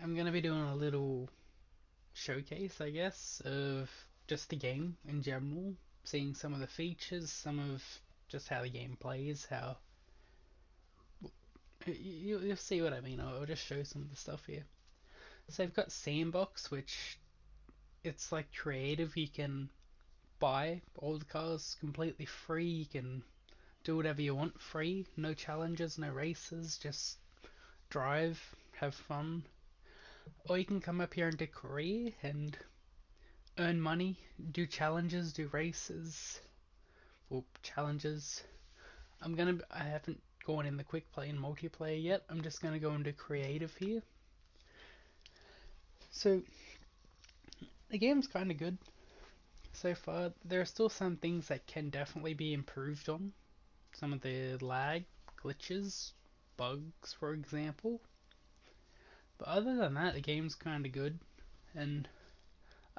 I'm gonna be doing a little showcase, I guess, of just the game in general, seeing some of the features, some of just how the game plays, how you'll see what I mean. I'll just show some of the stuff here. So I've got Sandbox, which it's like creative. You can buy all the cars completely free. You can do whatever you want free. No challenges, no races, just drive, have fun. Or you can come up here and do career and earn money, do challenges, do races, or challenges. I haven't gone in the quick play and multiplayer yet. I'm just gonna go into creative here. So the game's kind of good so far. There are still some things that can definitely be improved on. Some of the lag, glitches, bugs, for example. But other than that, the game's kind of good. And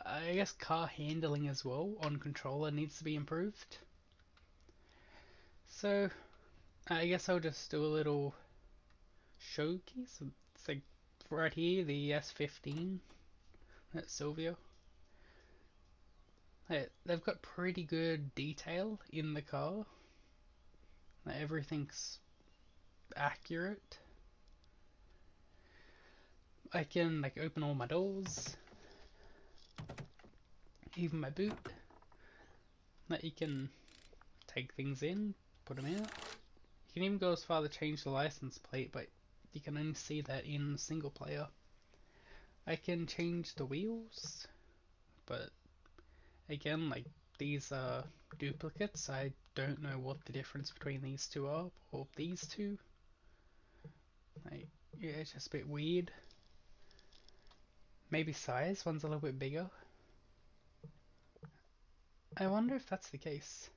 I guess car handling as well on controller needs to be improved. So I guess I'll just do a little showcase. It's like right here, the S15, that's Silvio. They've got pretty good detail in the car. Everything's accurate. I can like open all my doors, even my boot. That you can take things in, put them out. You can even go as far to change the license plate, but you can only see that in single player. I can change the wheels, but again, like these are duplicates. I don't know what the difference between these two are, or these two. Like, yeah, it's just a bit weird. Maybe size, one's a little bit bigger. I wonder if that's the case.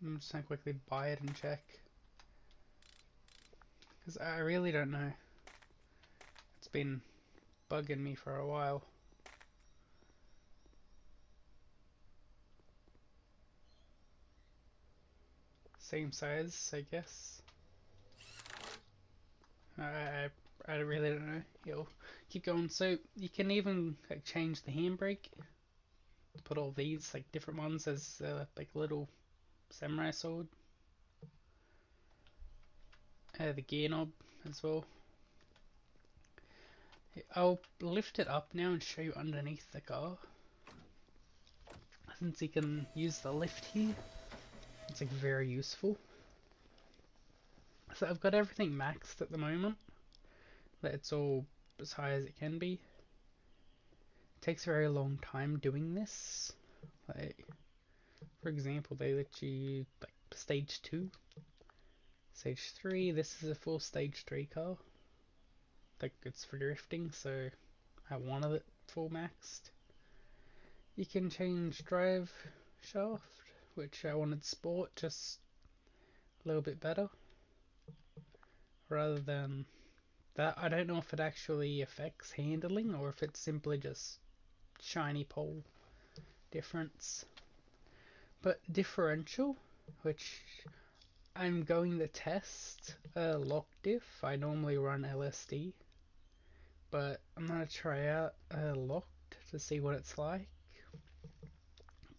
I'm just gonna quickly buy it and check. Because I really don't know. It's been bugging me for a while. Same size, I guess. I really don't know. You'll keep going. So you can even like change the handbrake. Put all these like different ones as like a little samurai sword. The gear knob as well. I'll lift it up now and show you underneath the car. Since you can use the lift here, it's like very useful. So I've got everything maxed at the moment. That it's all as high as it can be. It takes a very long time doing this. Like, for example, they let you like stage 2, stage 3. This is a full stage 3 car. Like it's for drifting, so I wanted it full maxed. You can change drive shaft, which I wanted sport, just a little bit better. Rather than that, I don't know if it actually affects handling or if it's simply just shiny pole difference. But differential, which I'm going to test lock diff. I normally run LSD, but I'm gonna try out locked to see what it's like.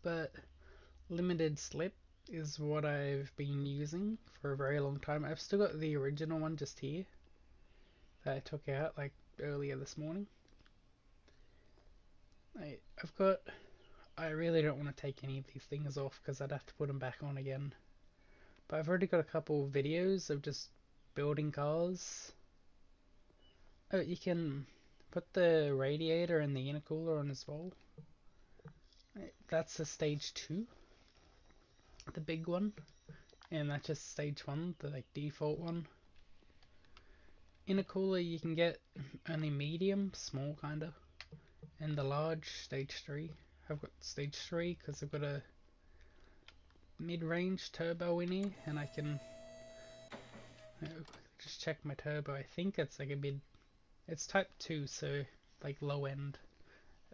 But limited slip is what I've been using for a very long time. I've still got the original one just here that I took out like earlier this morning. I really don't want to take any of these things off because I'd have to put them back on again. But I've already got a couple of videos of just building cars. Oh, you can put the radiator and the intercooler on as well. That's the stage 2, the big one, and that's just stage 1, the like default one. Intercooler you can get only medium, small kinda, and the large stage 3. I've got stage 3 because I've got a mid-range turbo in here, and I can just check my turbo. I think it's like a mid. It's type 2, so like low end.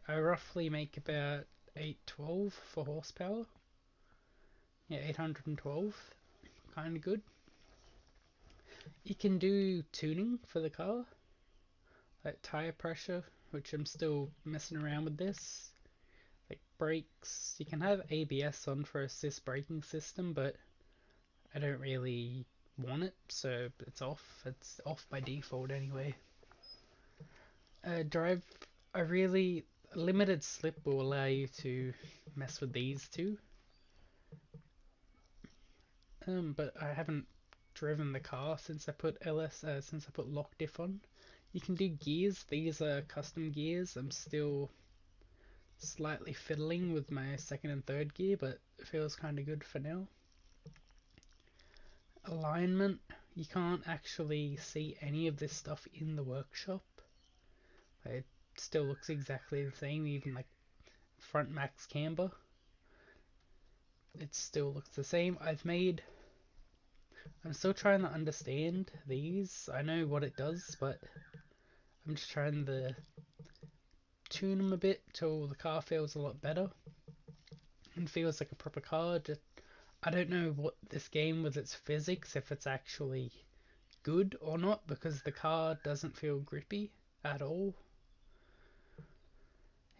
I roughly make about 812 for horsepower. Yeah, 812. Kind of good. You can do tuning for the car, like tire pressure, which I'm still messing around with this. Like brakes, you can have ABS on for assist braking system, but I don't really want it, so it's off. It's off by default anyway. Drive, I really limited slip will allow you to mess with these two. But I haven't driven the car since I put lock diff on. You can do gears. These are custom gears. I'm still slightly fiddling with my second and third gear, but it feels kind of good for now. Alignment. You can't actually see any of this stuff in the workshop. It still looks exactly the same, even like front max camber. It still looks the same. I'm still trying to understand these. I know what it does, but I'm just trying to tune them a bit till the car feels a lot better and feels like a proper car. I don't know what this game with its physics, if it's actually good or not, because the car doesn't feel grippy at all.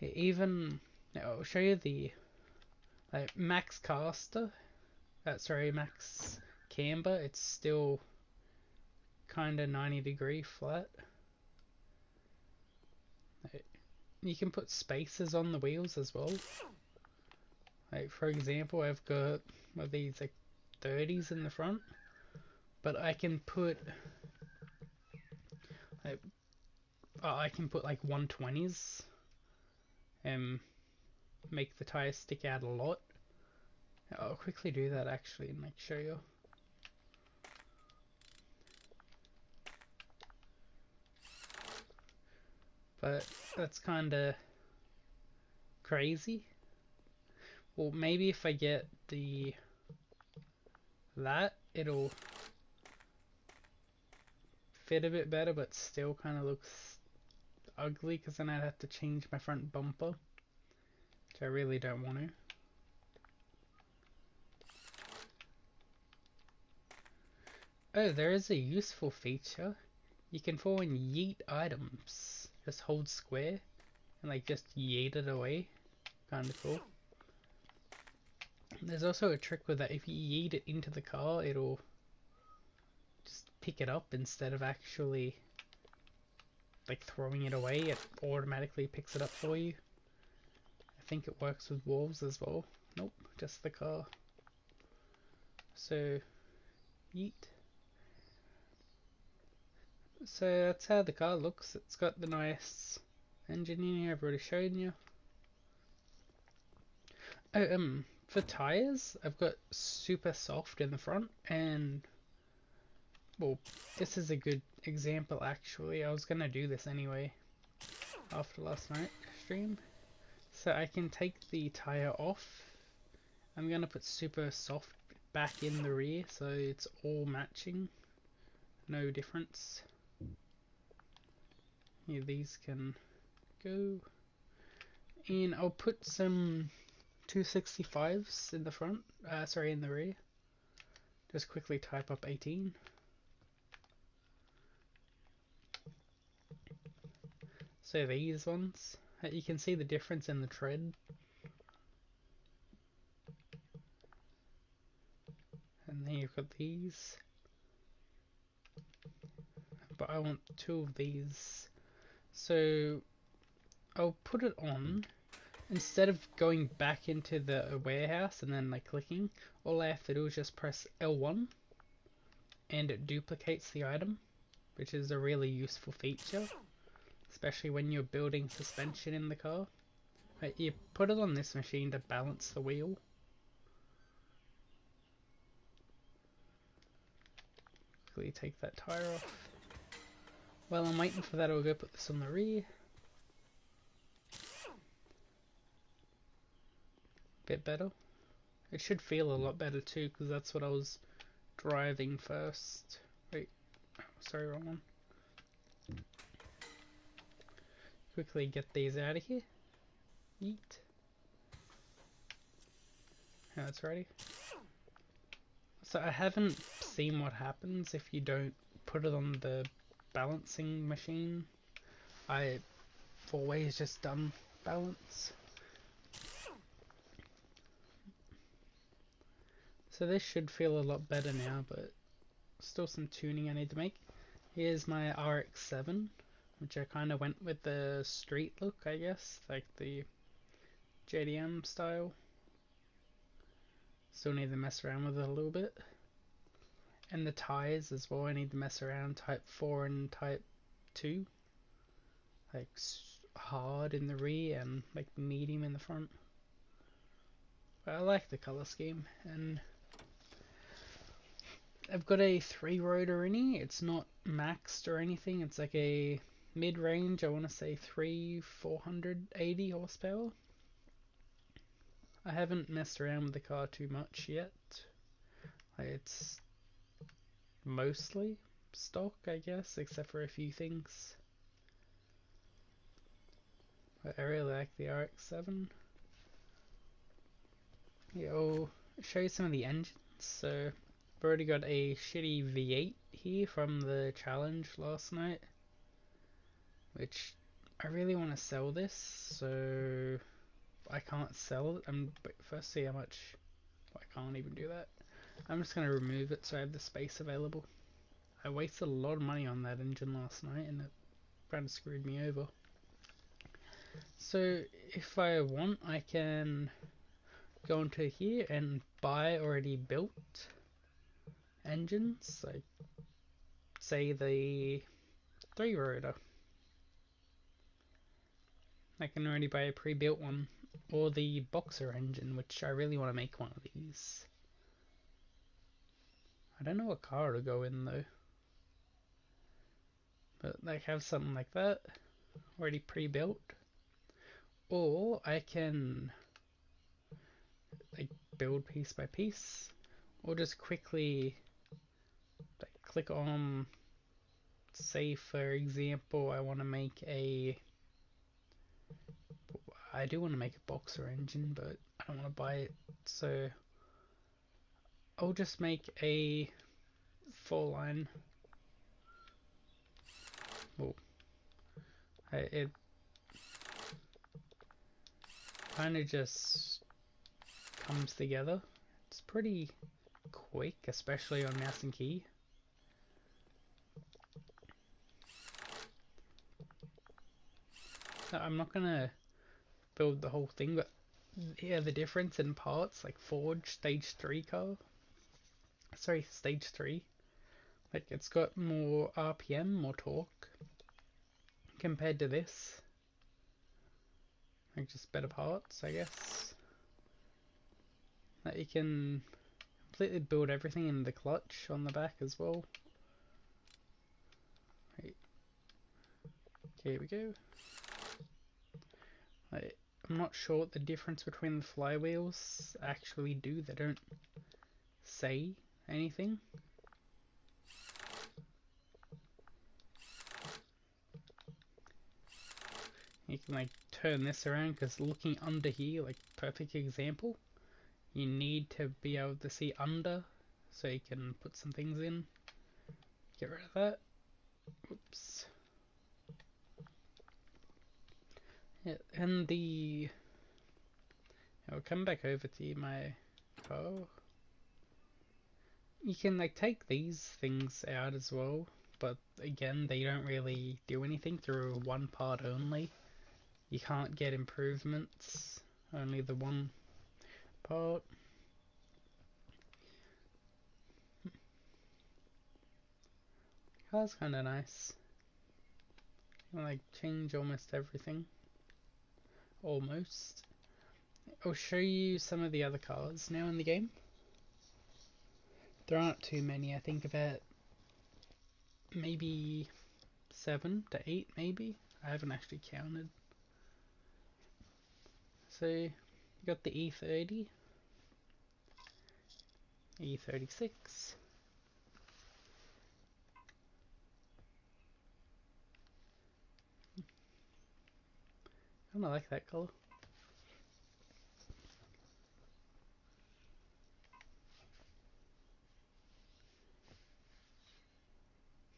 I'll show you the max caster. Max camber. It's still kind of 90-degree flat. You can put spacers on the wheels as well. Like for example, I've got these like 30s in the front, but I can put like 120s and make the tires stick out a lot. I'll quickly do that actually and show you. But that's kind of crazy. Well, maybe if I get it'll fit a bit better, but still kind of looks ugly because then I'd have to change my front bumper, which I really don't want to. Oh, there is a useful feature. You can forward yeet items. Just hold square and just yeet it away. Kinda cool. There's also a trick with that. If you yeet it into the car, it'll just pick it up instead of actually throwing it away. It automatically picks it up for you. I think it works with wolves as well. Nope, just the car. So, yeet. So that's how the car looks. It's got the nice engine in here, I've already shown you. Oh, for tires, I've got super soft in the front, and well, this is a good example actually. I was gonna do this anyway after last night's stream. So I can take the tire off. I'm gonna put super soft back in the rear so it's all matching. No difference. Here, these can go. And I'll put some 265s in the front, in the rear. Just quickly type up 18. So these ones, you can see the difference in the tread. And then you've got these. But I want 2 of these. So I'll put it on. Instead of going back into the warehouse and then clicking, all I have to do is just press L1 and it duplicates the item, which is a really useful feature, especially when you're building suspension in the car. You put it on this machine to balance the wheel. Quickly take that tire off. While I'm waiting for that, I'll go put this on the rear. Bit better. It should feel a lot better too, because that's what I was driving first. Wait, sorry, wrong one. Quickly get these out of here. Yeet. Now it's ready. So I haven't seen what happens if you don't put it on the balancing machine. I've always just done balance. So this should feel a lot better now, but still some tuning I need to make. Here's my RX-7, which I kind of went with the street look, I guess, like the JDM style. Still need to mess around with it a little bit. And the tires as well, I need to mess around, type 4 and type 2. Like hard in the rear and like medium in the front. But I like the colour scheme, and I've got a 3-rotor innie. It's not maxed or anything, it's like a mid-range, I want to say 480 horsepower. I haven't messed around with the car too much yet. It's mostly stock, I guess, except for a few things. But I really like the RX-7. Yeah, I'll show you some of the engines. So I've already got a shitty V8 here from the challenge last night, which I really want to sell this, so I can't sell it. But first see how much. I can't even do that. I'm just going to remove it so I have the space available. I wasted a lot of money on that engine last night and it kind of screwed me over. So if I want, I can go into here and buy already built engines, like say the 3-rotor. I can already buy a pre-built one, or the boxer engine, which I really want to make one of these. I don't know what car to go in though, but like have something like that already pre-built, or I can like build piece by piece, or just quickly like click on, say for example I want to make I do want to make a boxer engine, but I don't want to buy it, so I'll just make a 4-line. Well, it kind of just comes together. It's pretty quick, especially on mouse and key. I'm not gonna build the whole thing, but yeah, the difference in parts, like Forge Stage 3 car, sorry, Stage 3, like it's got more RPM, more torque compared to this. Like just better parts, I guess. That you can completely build everything in the clutch on the back as well. Right. Okay, here we go. I'm not sure what the difference between the flywheels actually do. They don't say anything. You can like turn this around, because looking under here, like perfect example, you need to be able to see under so you can put some things in. Get rid of that. Oops. Yeah, and I'll come back over to my car. You can like take these things out as well, but again they don't really do anything through one part only. You can't get improvements, only the one part. Car's kinda nice. You can like change almost everything. Almost. I'll show you some of the other cars now in the game. There aren't too many, I think about maybe 7 to 8 maybe. I haven't actually counted. So you got the E30, E36, I don't like that colour.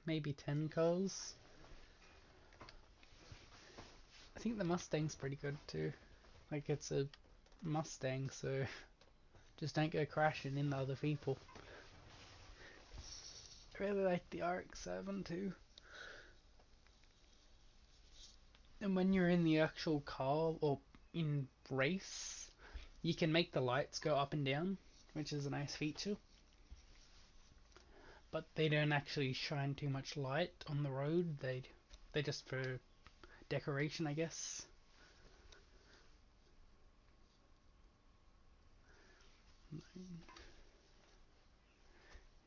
maybe 10 cars. I think the Mustang's pretty good too. Like, it's a Mustang, so just don't go crashing into other people. I really like the RX-7 too. And when you're in the actual car or in race, you can make the lights go up and down, which is a nice feature. But they don't actually shine too much light on the road. They're just for decoration, I guess.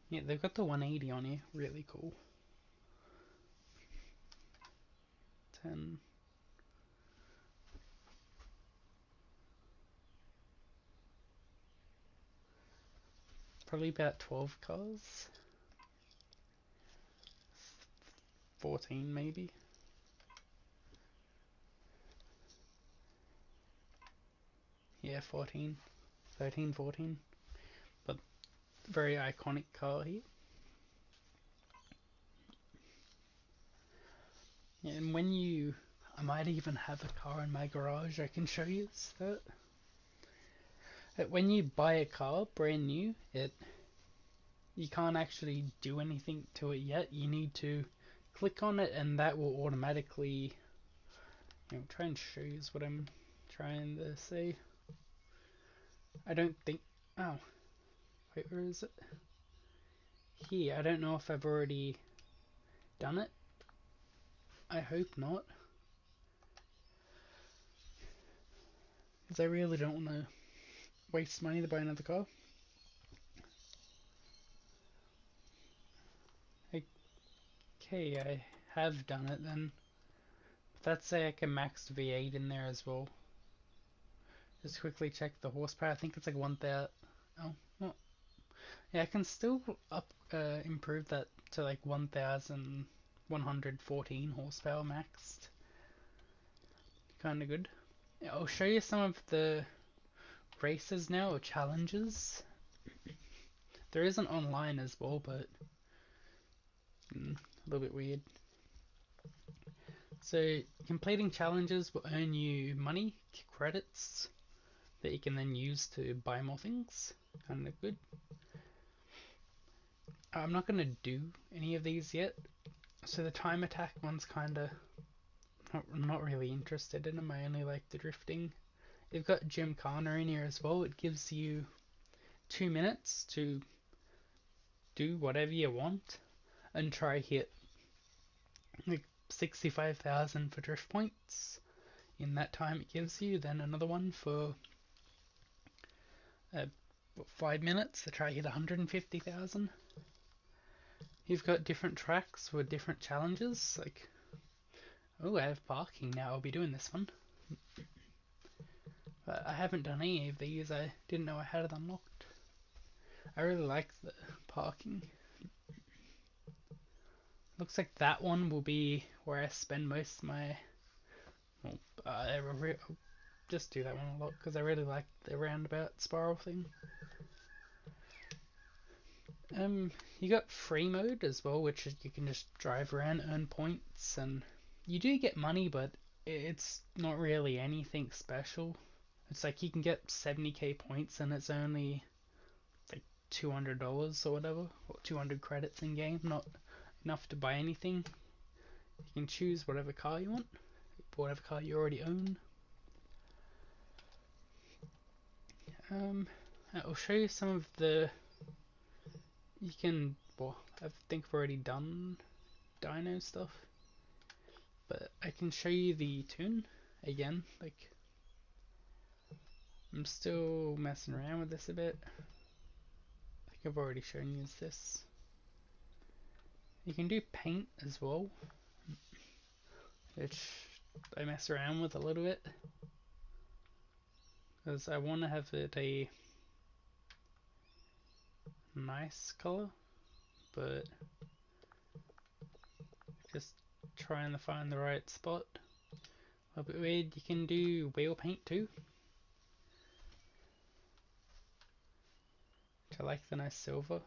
Yeah, they've got the 180 on here. Really cool. 10. Probably about 12 cars. 14 maybe. Yeah, 14. 13, 14. But very iconic car here. Yeah, and when you... I might even have a car in my garage I can show you that. When you buy a car brand new, you can't actually do anything to it yet. You need to click on it and that will automatically... try and show you what I'm trying to say. I don't think... Oh. Wait, where is it? Here, I don't know if I've already done it. I hope not. Because I really don't want to waste money to buy another car. Okay, I have done it then. Let's say I can max V8 in there as well. Just quickly check the horsepower. I think it's like 1,000. Oh, well. Yeah, I can still improve that to like 1,114 horsepower maxed. Kind of good. Yeah, I'll show you some of the races now, or challenges. There isn't online as well, but a little bit weird. So completing challenges will earn you money, credits, that you can then use to buy more things. Kind of good. I'm not going to do any of these yet. So the time attack one's kind of not really interested in them. I only like the drifting. You've got Gymkhana in here as well. It gives you 2 minutes to do whatever you want and try hit like 65,000 for drift points in that time it gives you. Then another one for 5 minutes to try hit 150,000. You've got different tracks with different challenges. Like, oh, I have parking now. I'll be doing this one. But I haven't done any of these. I didn't know I had it unlocked. I really like the parking. Looks like that one will be where I spend most of my... Well, I'll just do that one a lot because I really like the roundabout spiral thing. You got free mode as well, which is you can just drive around, earn points, and you do get money, but it's not really anything special. It's like you can get 70k points and it's only like $200 or whatever, or 200 credits in game, not enough to buy anything. You can choose whatever car you want, whatever car you already own. I'll show you some of the... You can... Well, I think I've already done dyno stuff, but I can show you the tune again. Like, I'm still messing around with this a bit. I think I've already shown you this. You can do paint as well, which I mess around with a little bit because I want to have it a nice color, but just trying to find the right spot. A bit weird. You can do wheel paint too, which I like the nice silver.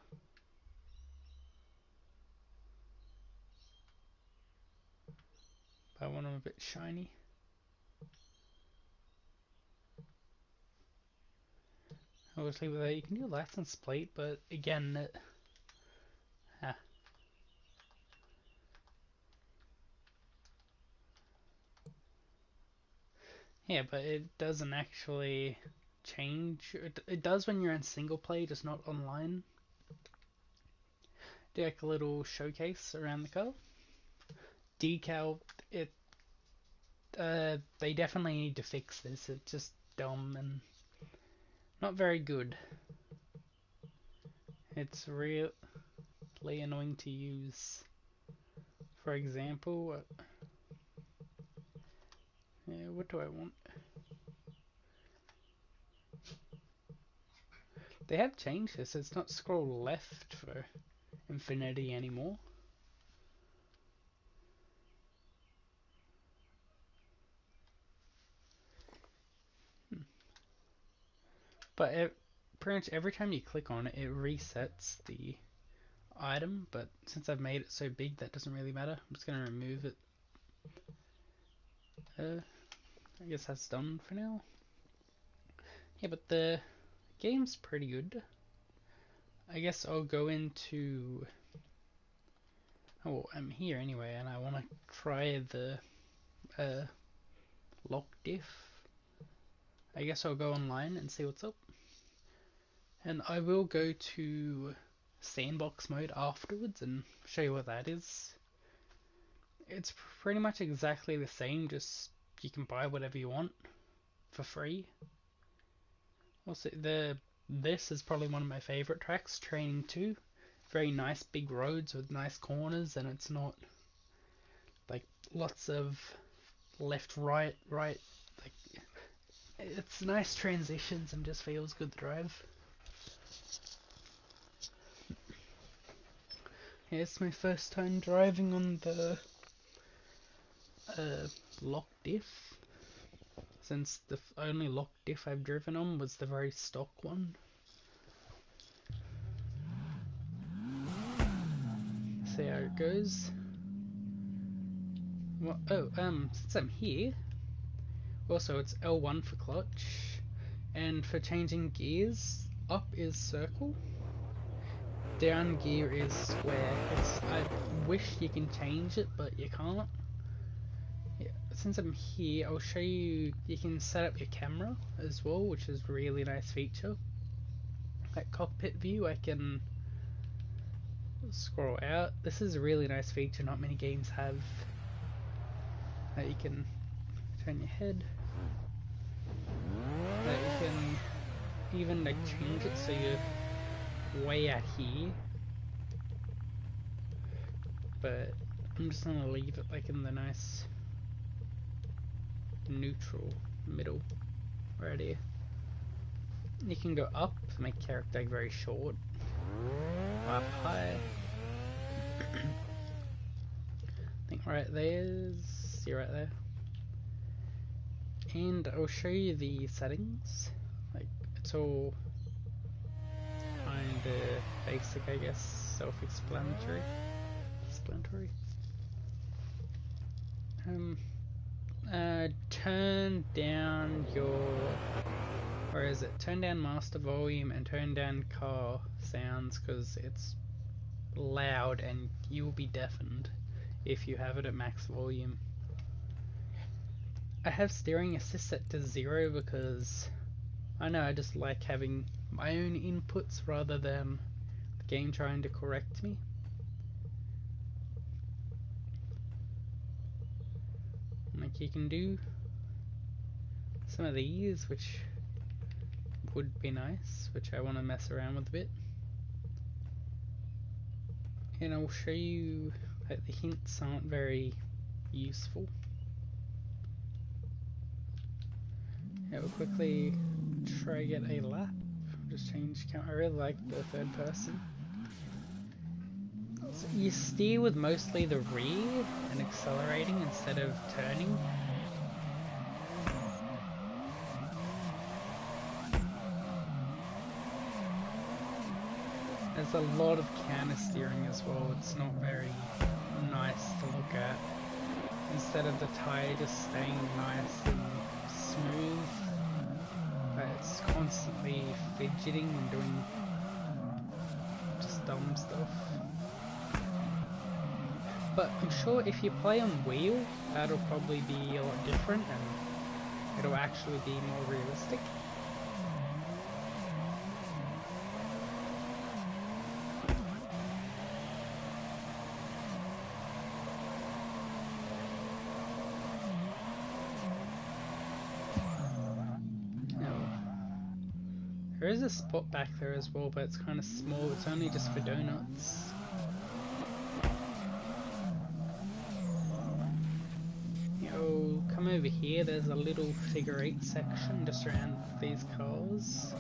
I want them a bit shiny. Obviously with that you can do license plate, but again yeah, but it doesn't actually change. It does when you're in single play, just not online. Do like a little showcase around the car. Decal, it they definitely need to fix this. It's just dumb and not very good. It's really annoying to use. For example, yeah, what do I want? They have changed this. It's not scroll left for infinity anymore. But pretty much every time you click on it, it resets the item. But since I've made it so big, that doesn't really matter. I'm just going to remove it. I guess that's done for now. Yeah, but the game's pretty good. I guess I'll go into... Oh, I'm here anyway, and I want to try the lock diff. I guess I'll go online and see what's up. And I will go to sandbox mode afterwards and show you what that is. It's pretty much exactly the same, just you can buy whatever you want for free. Also, this is probably one of my favorite tracks, Training 2. Very nice big roads with nice corners, and it's not like lots of left, right. Like, it's nice transitions and just feels good to drive. Yeah, it's my first time driving on the lock diff, since the only lock diff I've driven on was the very stock one. See how it goes. Well, since I'm here, also it's L1 for clutch, and for changing gears, up is circle, down gear is square. I wish you can change it, but you can't. Yeah, since I'm here, I'll show you. You can set up your camera as well, which is a really nice feature. Like cockpit view, I can scroll out. This is a really nice feature not many games have. That you can turn your head. That you can even like change it so you're way out here. But I'm just gonna leave it like in the nice neutral middle right here. You can go up, make character very short, up high. I think right there's, see right there. And I'll show you the settings. Like, it's all kinda basic, I guess, self-explanatory. Turn down your, or is it turn down master volume and turn down car sounds, because it's loud and you will be deafened if you have it at max volume. I have steering assist set to 0 because I know I just like having my own inputs rather than the game trying to correct me. Like, you can do some of these, which would be nice, which I want to mess around with a bit. And I'll show you that the hints aren't very useful. Yeah, we'll quickly try to get a lap. Just change camera. I really like the third person. So you steer with mostly the rear and accelerating instead of turning. There's a lot of counter steering as well. It's not very nice to look at. instead of the tire just staying nice and smooth, it's constantly fidgeting and doing just dumb stuff. But I'm sure if you play on wheel, that'll probably be a lot different and it'll actually be more realistic. There is a spot back there as well, but it's kind of small. It's only just for donuts. Come over here. There's a little figure 8 section just around these cars.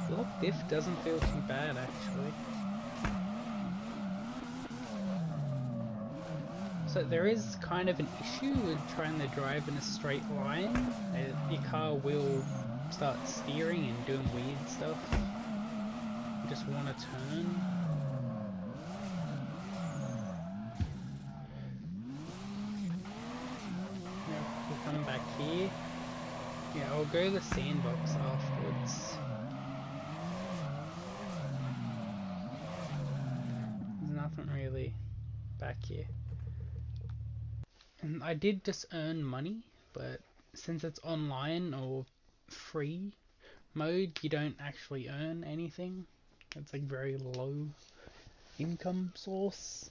Block diff doesn't feel too bad actually. So there is kind of an issue with trying to drive in a straight line. Your car will start steering and doing weird stuff. You just want to turn. Now we'll come back here. Yeah, I'll go to the sandbox afterwards. There's nothing really back here. And I did just earn money, but since it's online or free mode, you don't actually earn anything. It's like very low income source.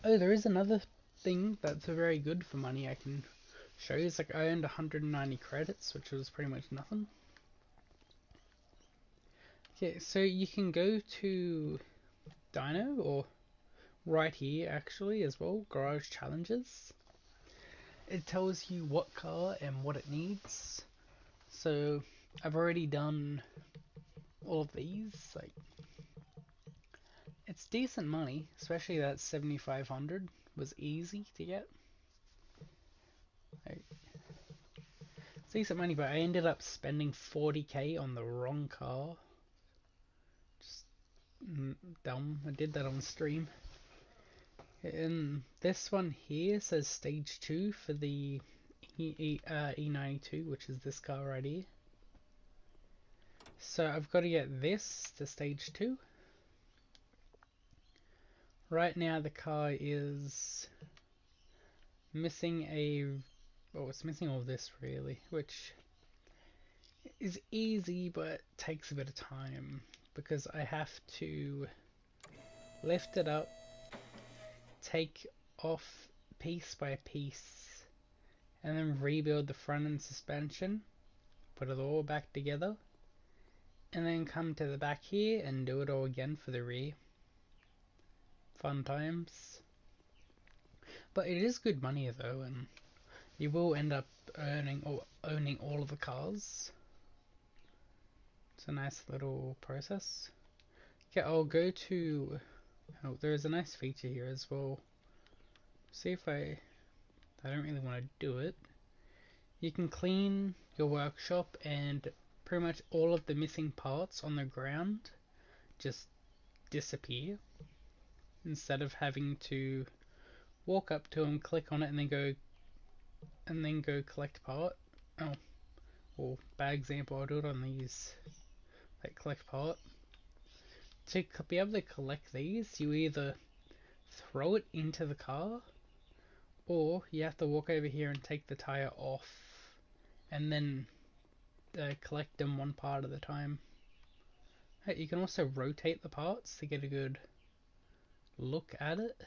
Oh, there is another thing that's very good for money I can show you. It's like I earned 190 credits, which was pretty much nothing. Okay, so you can go to Dyno, or right here actually as well, Garage Challenges. It tells you what car and what it needs. So I've already done all of these. Like, it's decent money, especially that 7,500 was easy to get. Like, it's decent money, but I ended up spending 40k on the wrong car. Just dumb. I did that on stream. And this one here says stage 2 for the E92, which is this car right here. So I've got to get this to stage 2. Right now the car is missing it's missing all this really, which is easy but takes a bit of time because I have to lift it up, take off piece by piece, and then rebuild the front end suspension, put it all back together, and then come to the back here and do it all again for the rear. Fun times. But it is good money though, and you will end up earning or owning all of the cars. It's a nice little process. Okay, I'll go to... Oh, there's a nice feature here as well. See if I don't really want to do it. You can clean your workshop and pretty much all of the missing parts on the ground just disappear. Instead of having to walk up to them, click on it, and then go collect part. Oh, well, bad example. I'll do it on these. Like collect part. To be able to collect these, you either throw it into the car, or you have to walk over here and take the tire off, and then collect them one part at a time. You can also rotate the parts to get a good look at it.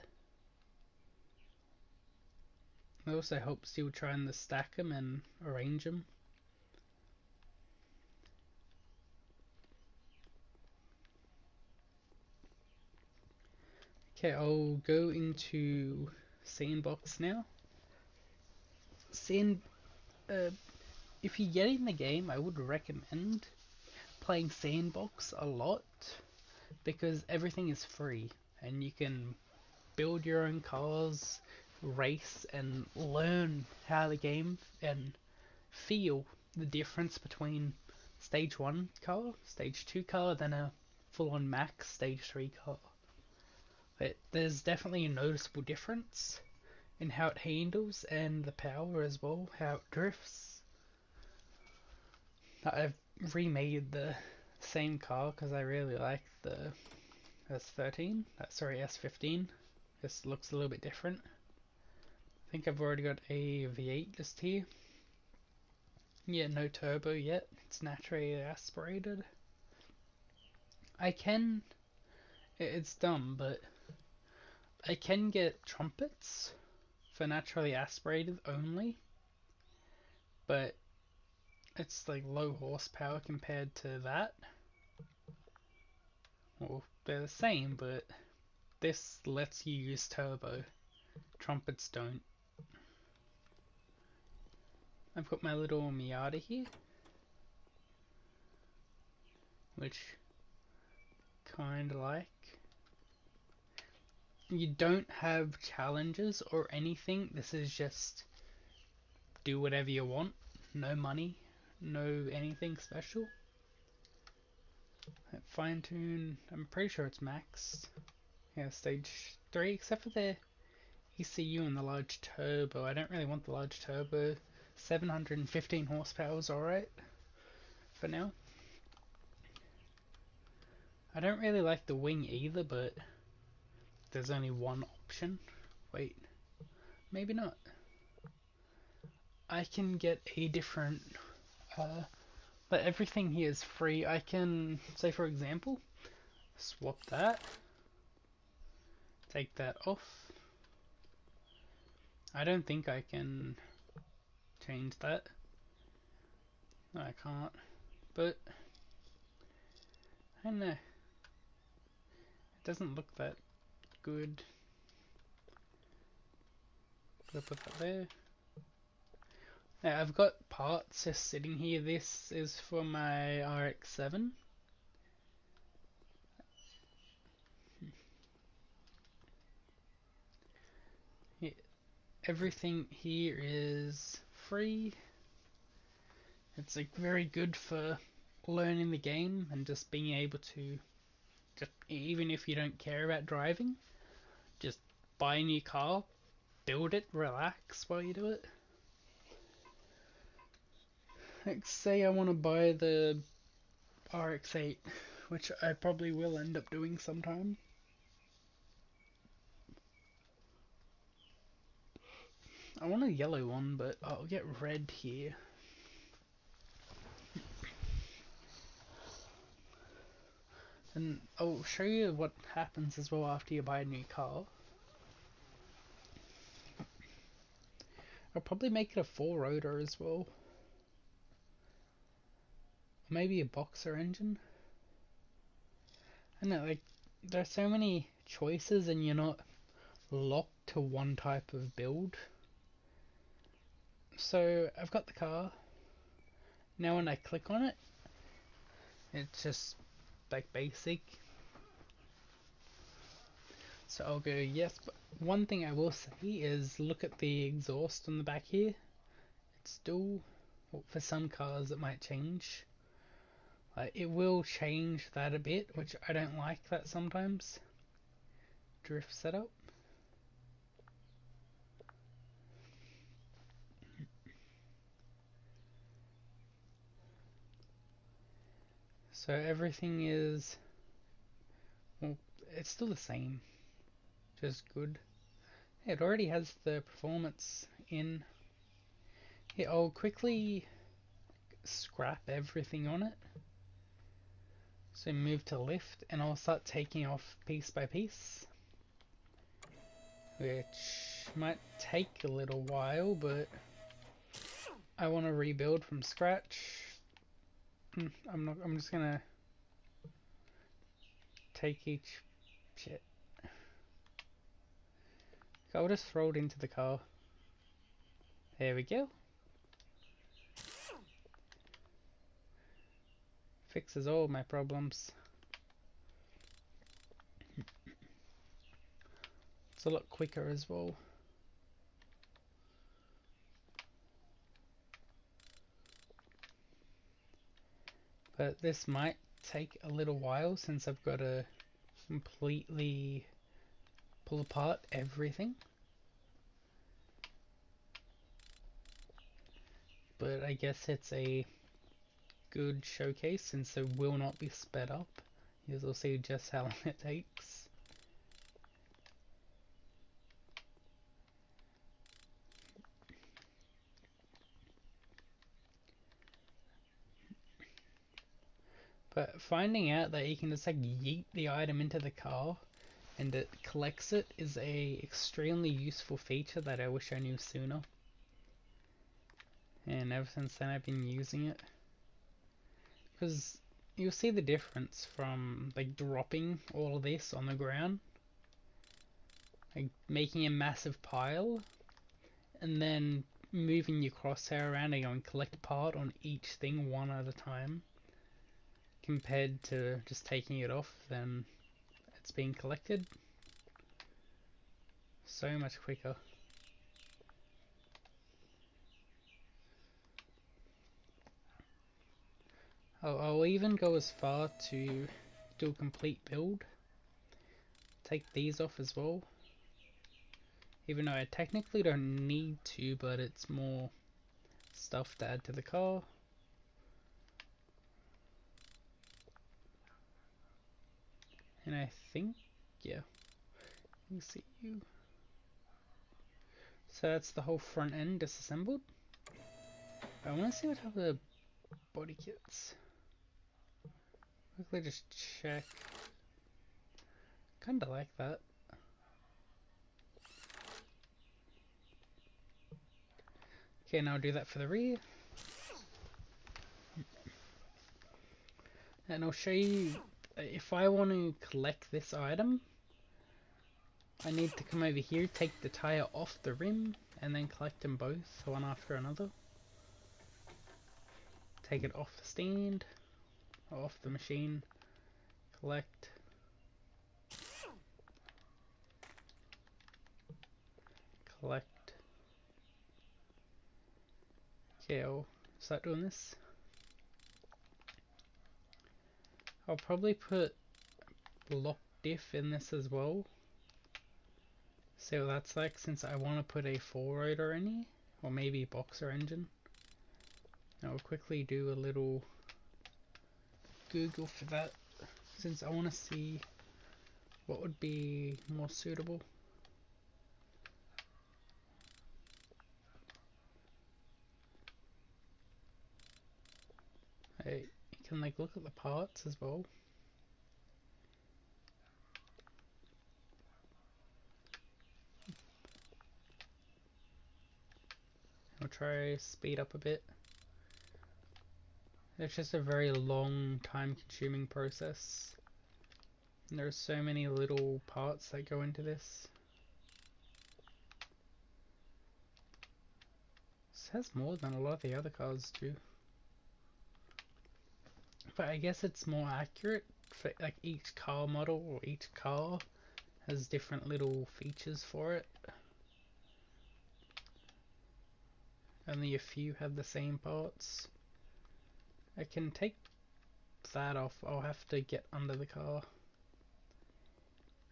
It also helps you trying to stack them and arrange them. Okay, I'll go into Sandbox now. If you get in the game, I would recommend playing Sandbox a lot because everything is free and you can build your own cars, race, and learn how the game and feel the difference between stage 1 car, stage 2 car, then a full-on max stage 3 car. There's definitely a noticeable difference in how it handles and the power as well, how it drifts. I've remade the same car because I really like the S13, sorry, S15. This looks a little bit different. I think I've already got a V8 just here. Yeah, no turbo yet. It's naturally aspirated. It's dumb, but I can get trumpets for naturally aspirated only, but it's like low horsepower compared to that. Well, they're the same, but this lets you use turbo. Trumpets don't. I've got my little Miata here, which kinda like. You don't have challenges or anything. This is just do whatever you want. No money, no anything special. Fine tune, I'm pretty sure it's maxed. Yeah, stage 3, except for the ECU and the large turbo. I don't really want the large turbo. 715 horsepower is alright for now. I don't really like the wing either, but there's only one option. Wait, maybe not. I can get a different, but everything here is free. I can, say for example, swap that, take that off. I don't think I can change that. No, I can't, but I don't know. It doesn't look that good. I'll put that there. Now I've got parts just sitting here. This is for my RX-7. Yeah, everything here is free. It's like very good for learning the game and just being able to, just even if you don't care about driving, just buy a new car, build it, relax while you do it. Like say I want to buy the RX-8, which I probably will end up doing sometime. I want a yellow one, but I'll get red here. And I'll show you what happens as well after you buy a new car. I'll probably make it a 4-rotor as well. Maybe a boxer engine. I don't know, like, there are so many choices and you're not locked to one type of build. So I've got the car. Now when I click on it, it's just like basic. So I'll go yes, but one thing I will say is look at the exhaust on the back here. It's still, well, for some cars it might change. It will change that a bit, which I don't like that sometimes. Drift setup. So everything is, well, it's still the same, just good. It already has the performance in. Yeah, I'll quickly scrap everything on it. So move to lift and I'll start taking off piece by piece, which might take a little while, but I want to rebuild from scratch. I'm just gonna take each shit. I'll just throw it into the car. There we go. Fixes all my problems. It's a lot quicker as well. But this might take a little while since I've got to completely pull apart everything. But I guess it's a good showcase since it will not be sped up. You'll see just how long it takes. But finding out that you can just like yeet the item into the car and it collects it is a extremely useful feature that I wish I knew sooner. And ever since then I've been using it. Because you'll see the difference from like dropping all of this on the ground, like making a massive pile, and then moving your crosshair around and going collect part on each thing one at a time, compared to just taking it off, then it's being collected. So much quicker. I'll even go as far to do a complete build. Take these off as well. Even though I technically don't need to, but it's more stuff to add to the car. And I think, yeah, you see you. So that's the whole front end disassembled. I want to see what other body kits. Quickly just check. Kinda like that. Okay, now I'll do that for the rear. And I'll show you, if I want to collect this item, I need to come over here, take the tire off the rim, and then collect them both, one after another. Take it off the stand, off the machine, collect. Collect. Okay, I'll start doing this. I'll probably put block diff in this as well. See what that's like, since I want to put a 4-rotor in here, or maybe boxer engine. I'll quickly do a little Google for that, since I want to see what would be more suitable. Hey, you can like look at the parts as well. I'll try speed up a bit. It's just a very long, time-consuming process. And there are so many little parts that go into this. This has more than a lot of the other cars do. But I guess it's more accurate for like each car model, or each car has different little features for it. Only a few have the same parts. I can take that off. I'll have to get under the car.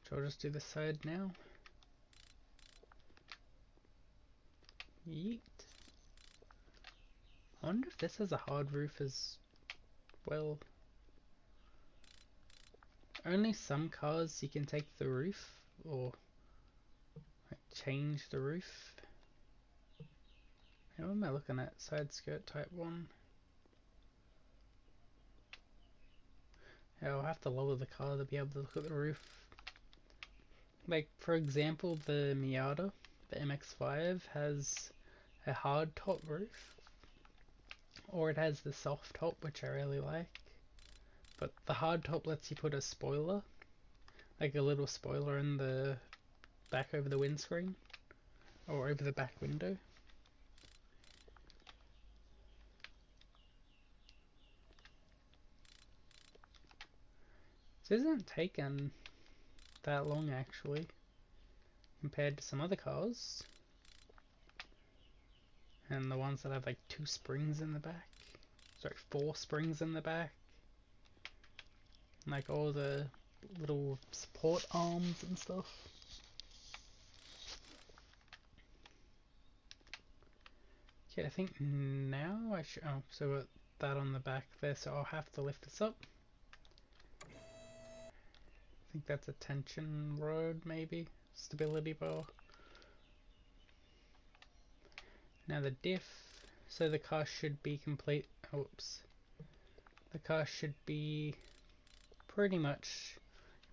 So I'll just do this side now. Yeet. I wonder if this has a hard roof as well. Only some cars you can take the roof, or like change the roof. What am I looking at? Side skirt type 1. Yeah, I'll have to lower the car to be able to look at the roof. Like, for example, the Miata, the MX-5, has a hard top roof, or it has the soft top, which I really like. But the hard top lets you put a spoiler, like a little spoiler in the back over the windscreen, or over the back window. This isn't taking that long actually. compared to some other cars. And the ones that have like 2 springs in the back. Sorry, 4 springs in the back. Like all the little support arms and stuff. Okay, I think now I should. Oh, so got that on the back there, so I'll have to lift this up. I think that's a tension rod, maybe. Stability bar. Now the diff. So the car should be complete. Oops. The car should be pretty much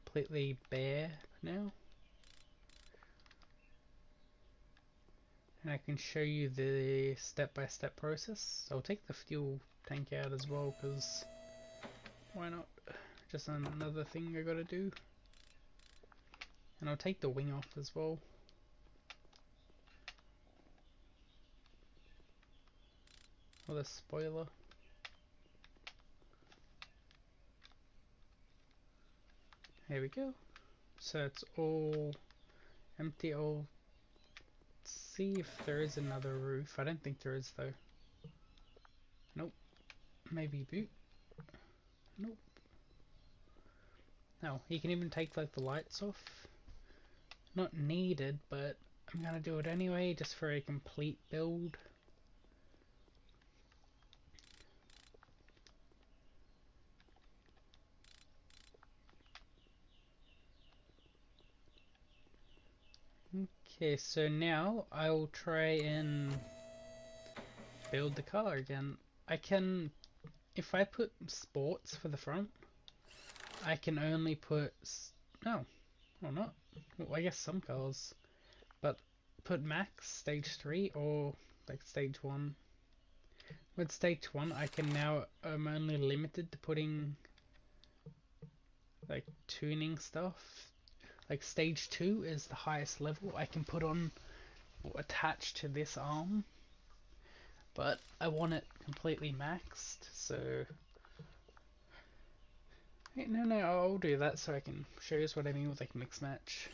completely bare now. And I can show you the step-by-step process. I'll take the fuel tank out as well, because why not? Just another thing I gotta do. And I'll take the wing off as well. Or the spoiler. Here we go. So it's all empty. I'll see if there is another roof. I don't think there is though. Nope. Maybe boot. Nope. No, you can even take like the lights off. Not needed, but I'm gonna do it anyway, just for a complete build. Okay, so now I'll try and build the car again. I can, if I put sports for the front, I can only put, no, or not. Well, I guess some cars, but put max, stage 3, or like stage 1. With stage 1, I can now, I'm only limited to putting like tuning stuff. Like stage 2 is the highest level I can put on or attach to this arm, but I want it completely maxed, so no, I'll do that so I can show you what I mean with like mix match.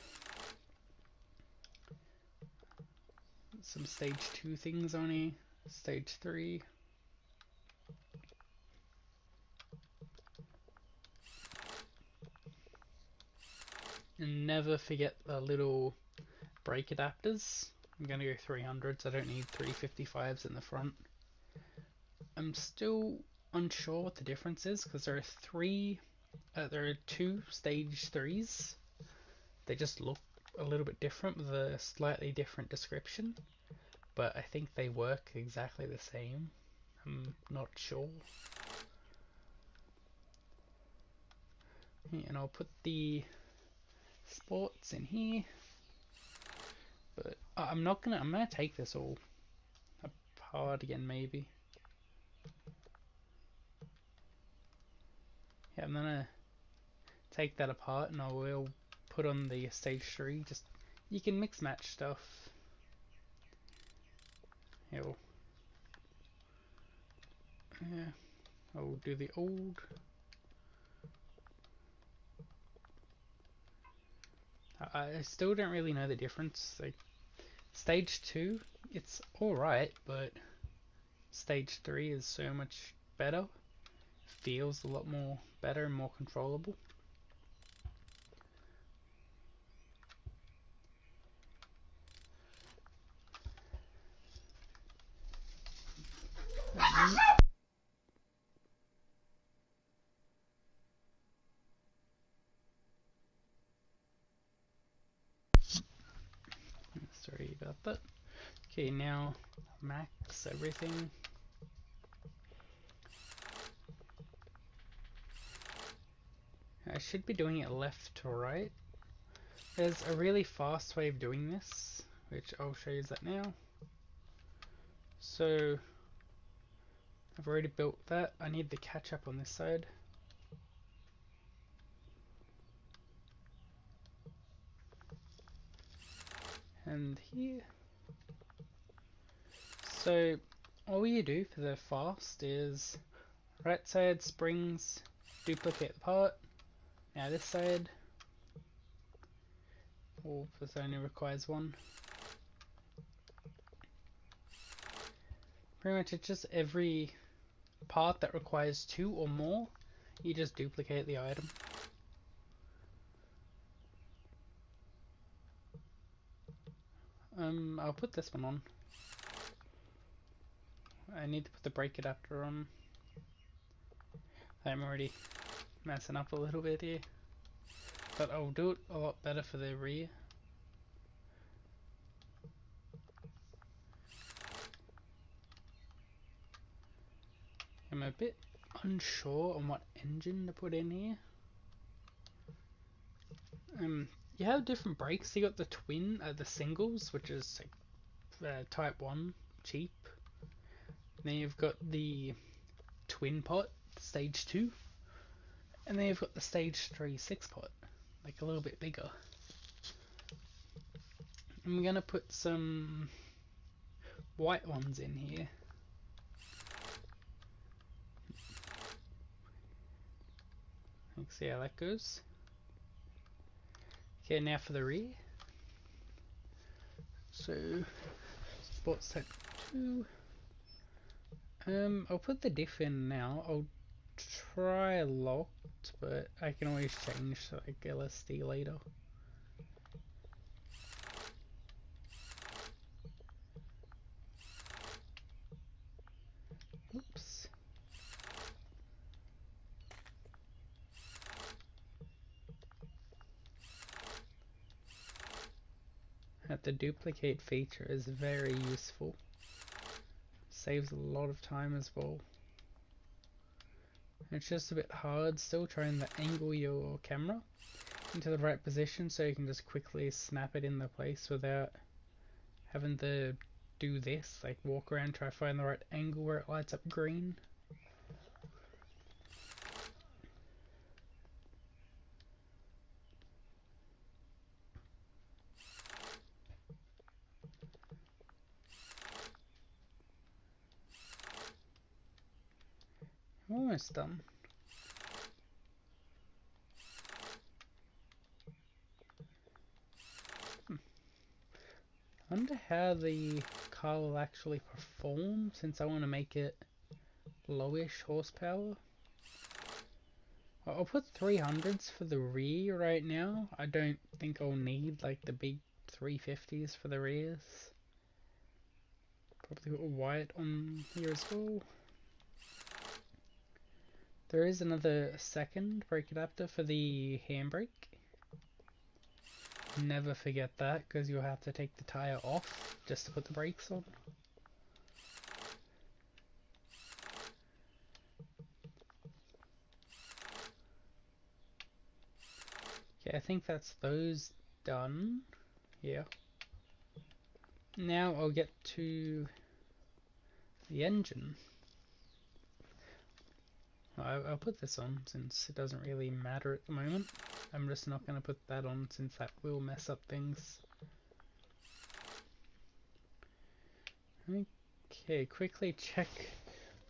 Some stage 2 things on here, stage 3. And never forget the little brake adapters. I'm gonna go 300s, I don't need 355s in the front. I'm still unsure what the difference is, because there are 2 stage 3s. They just look a little bit different with a slightly different description, but I think they work exactly the same. I'm not sure. And I'll put the sports in here, but I'm gonna take this all apart again, maybe. Yeah, I'm gonna take that apart and I will put on the stage 3. Just, you can mix match stuff. Yeah, I'll do the old. I still don't really know the difference. Like stage 2, it's alright, but stage 3 is so much better. Feels a lot more better and more controllable. Sorry about that. Okay, now max everything. I should be doing it left to right. There's a really fast way of doing this, which I'll show you that now. So I've already built that. I need to catch up on this side. And here. So all you do for the fast is right side springs, duplicate the part. Now this side, or if this only requires one. Pretty much it's just every part that requires 2 or more, you just duplicate the item. I'll put this one on. I need to put the brake adapter on. I'm already messing up a little bit here, but I'll do it a lot better for the rear. I'm a bit unsure on what engine to put in here. You have different brakes. You got the twin, the singles, which is like type 1, cheap. Then you've got the twin pot, stage 2. And then you've got the stage 3 6 pot, like a little bit bigger. I'm gonna put some white ones in here. Let's see how that goes. Okay, now for the rear. So, sports type 2. I'll put the diff in now. I'll try locked, but I can always change to like LSD later. Oops. The duplicate feature is very useful. Saves a lot of time as well. It's just a bit hard still trying to angle your camera into the right position so you can just quickly snap it into place without having to do this, like walk around, try to find the right angle where it lights up green. I'm almost done. I wonder how the car will actually perform since I want to make it lowish horsepower. I'll put 300s for the rear right now. I don't think I'll need like the big 350s for the rears. Probably put white on here as well. There is another second brake adapter for the handbrake. Never forget that because you'll have to take the tire off just to put the brakes on. Okay, I think that's those done. Yeah. Now I'll get to the engine. I'll put this on since it doesn't really matter at the moment. I'm just not going to put that on since that will mess up things. Okay, quickly check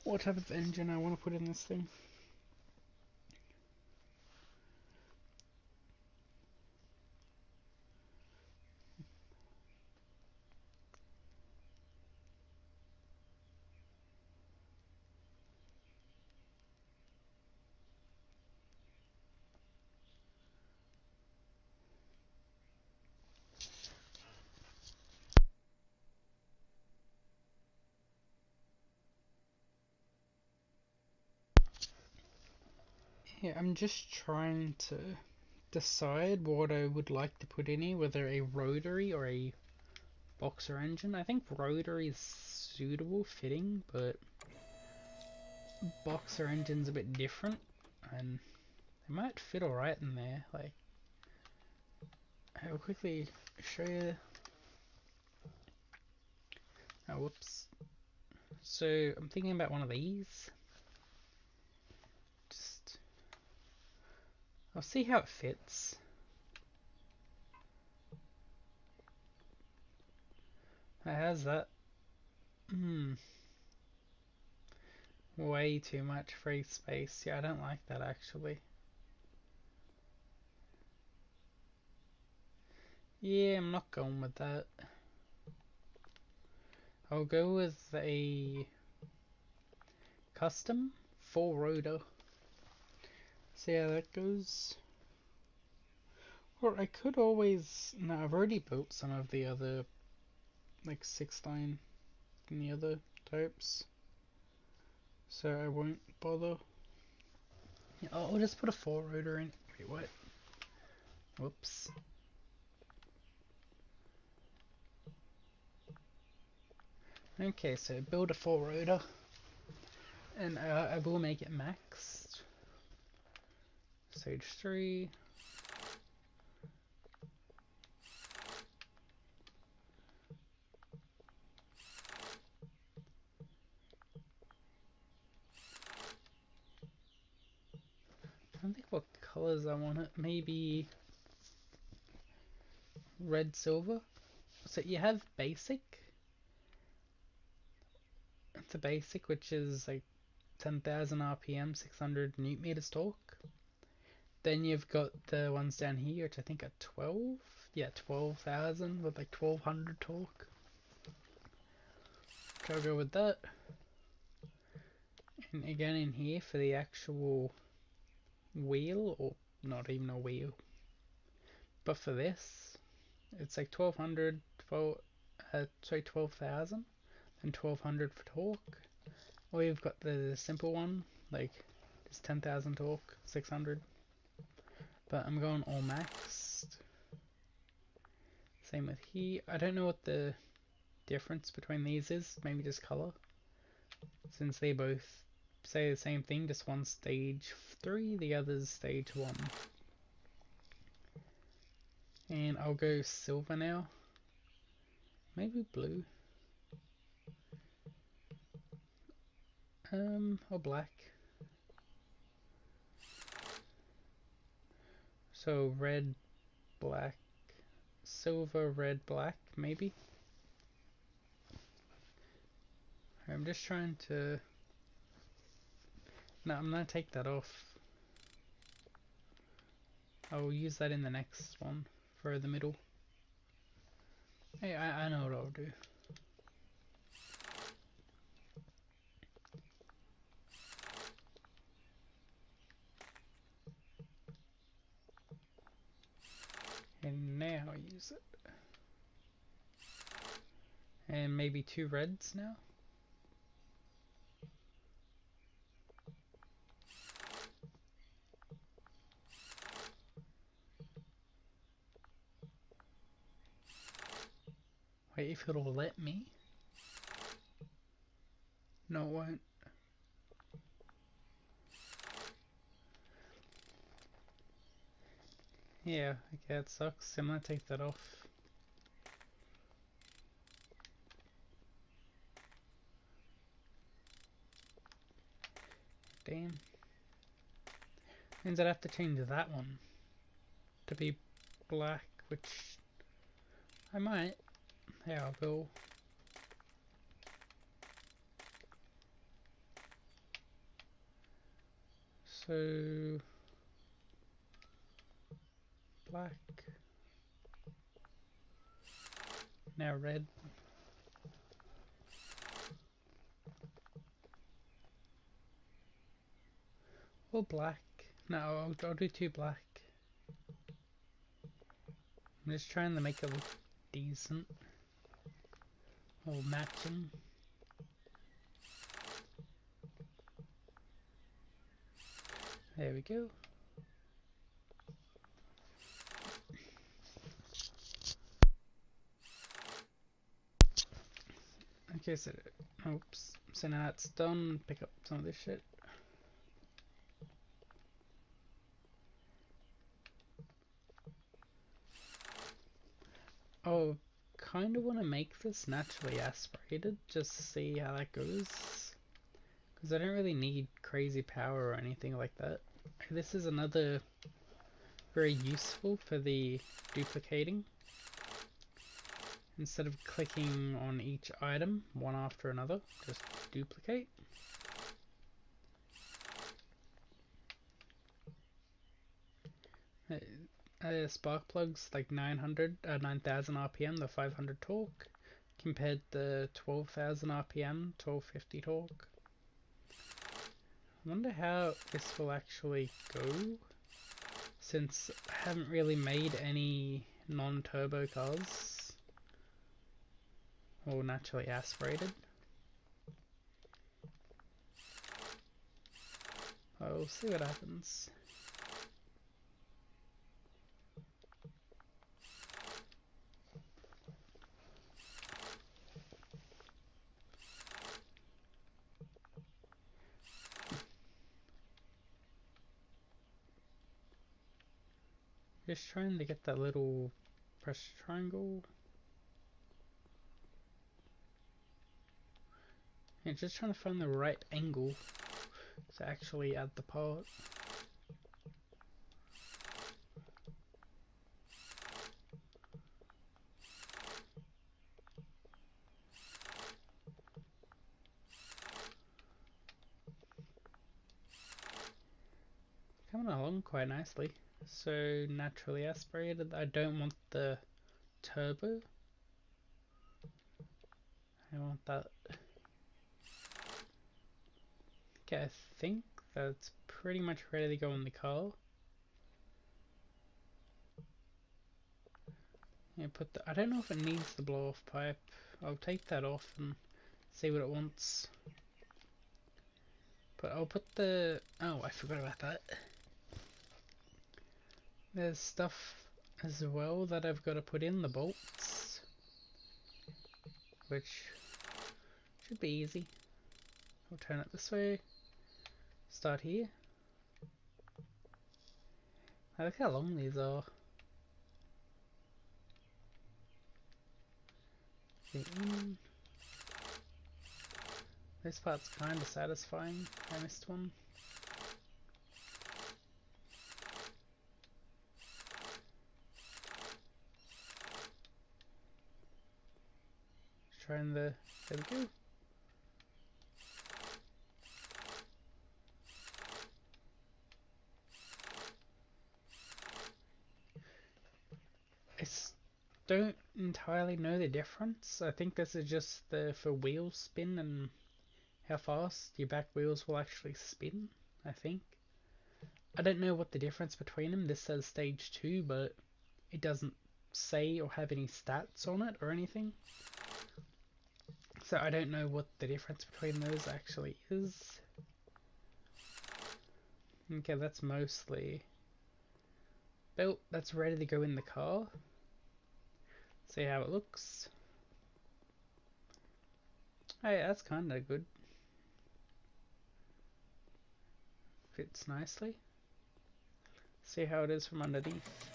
what type of engine I want to put in this thing. Yeah, I'm just trying to decide what I would like to put in here, whether a rotary or a boxer engine. I think rotary is suitable, fitting, but boxer engine's a bit different, and it might fit alright in there. Like, I'll quickly show you. Oh, whoops. So, I'm thinking about one of these. I'll see how it fits. How's that? Way too much free space. Yeah, I don't like that actually. Yeah, I'm not going with that. I'll go with a custom 4-rotor. See how that goes. Or I could always... No, I've already built some of the other, like 6-line and the other types, so I won't bother. Yeah, I'll just put a 4-rotor in. Wait, what? Whoops. Okay, so build a 4-rotor, and I will make it maxed. Stage 3. I don't think what colors I want it. Maybe red silver. So you have basic. It's a basic, which is like 10,000 RPM, 600 newton meters torque. Then you've got the ones down here, which I think are 12. Yeah, 12,000 with like 1200 torque. So I'll go with that. And again in here for the actual wheel, or not even a wheel, but for this, it's like 1200, 12,000, and 1200 for torque. Or you've got the simple one, like just 10,000 torque, 600. But I'm going all maxed. Same with here. I don't know what the difference between these is, maybe just color, since they both say the same thing, just one stage 3, the other's stage 1. And I'll go silver now, maybe blue, or black. So red, black, silver, red, black, maybe. I'm just trying to... No, I'm gonna take that off. I'll use that in the next one for the middle. Hey, I know what I'll do. And now I use it. And maybe 2 reds now. Wait, if it'll let me. No, it won't. Yeah, okay, that sucks. I'm gonna take that off. Damn. Means I'd have to change that one to be black, which I might. Yeah, I will. So black. Now red. Or black. No, I'll do 2 black. I'm just trying to make it look decent. Or matching. There we go. Okay, so oops. So now it's done. Pick up some of this shit. Oh, kind of want to make this naturally aspirated, just to see how that goes. Because I don't really need crazy power or anything like that. This is another very useful for the duplicating. Instead of clicking on each item one after another, just duplicate. spark plugs like 9,000 RPM, the 500 torque, compared to 12,000 RPM, 1250 torque. I wonder how this will actually go, since I haven't really made any non-turbo cars, or naturally aspirated. We'll see what happens. Just trying to get that little press triangle. Yeah, just trying to find the right angle to actually add the part. Coming along quite nicely. So naturally aspirated. I don't want the turbo. I want that. Okay, I think that's pretty much ready to go in the car. Yeah, put the. I don't know if it needs the blow off pipe. I'll take that off and see what it wants. But I'll put the. Oh, I forgot about that. There's stuff as well that I've got to put in the bolts, which should be easy. I'll turn it this way. Start here. I look how long these are. This part's kind of satisfying. I missed one. Trying the. There we go. I don't entirely know the difference. I think this is just the for wheel spin and how fast your back wheels will actually spin, I think. I don't know what the difference between them. This says stage 2, but it doesn't say or have any stats on it or anything. So I don't know what the difference between those actually is. Okay, that's mostly built. That's ready to go in the car. See how it looks. Hey, that's kind of good. Fits nicely. See how it is from underneath.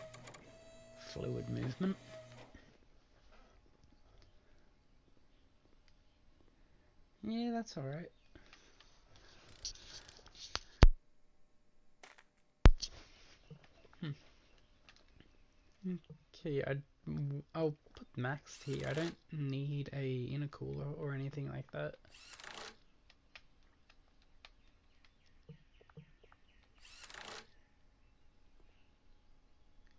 Fluid movement. Yeah, that's alright. Okay, I'll put maxed here. I don't need a intercooler or anything like that.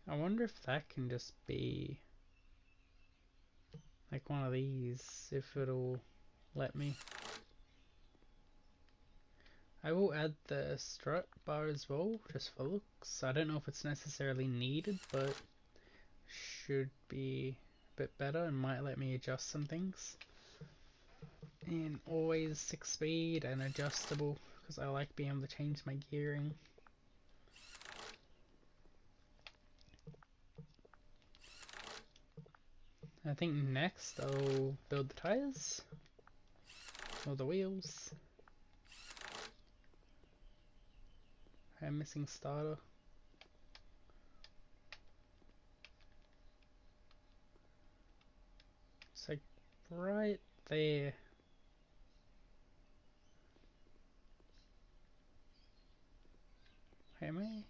I wonder if that can just be like one of these, if it'll let me. I will add the strut bar as well, just for looks. I don't know if it's necessarily needed, but should be a bit better and might let me adjust some things. And always 6-speed and adjustable, because I like being able to change my gearing. I think next I'll build the tires, or the wheels. I'm missing starter. It's like right there. Am I?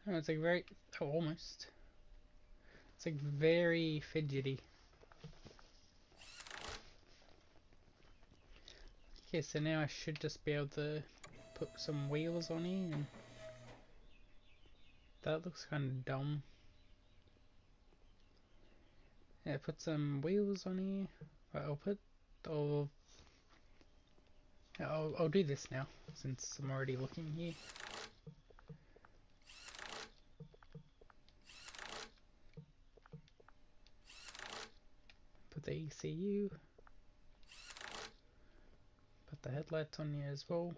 Oh, it's like very, oh, almost. It's like very fidgety. Okay, so now I should just be able to put some wheels on here, and that looks kind of dumb. Yeah, put some wheels on here. Right, I'll do this now since I'm already looking here. Put the ECU. Put the headlights on here as well.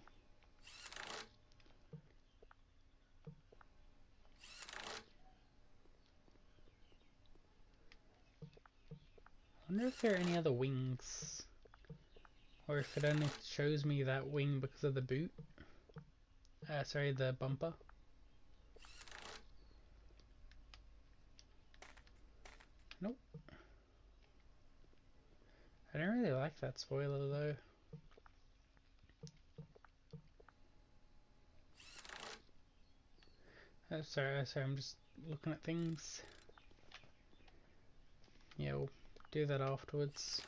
I wonder if there are any other wings, or if it only shows me that wing because of the boot. Sorry, the bumper. Nope. I don't really like that spoiler though. Sorry, I'm just looking at things. Yeah, we'll do that afterwards.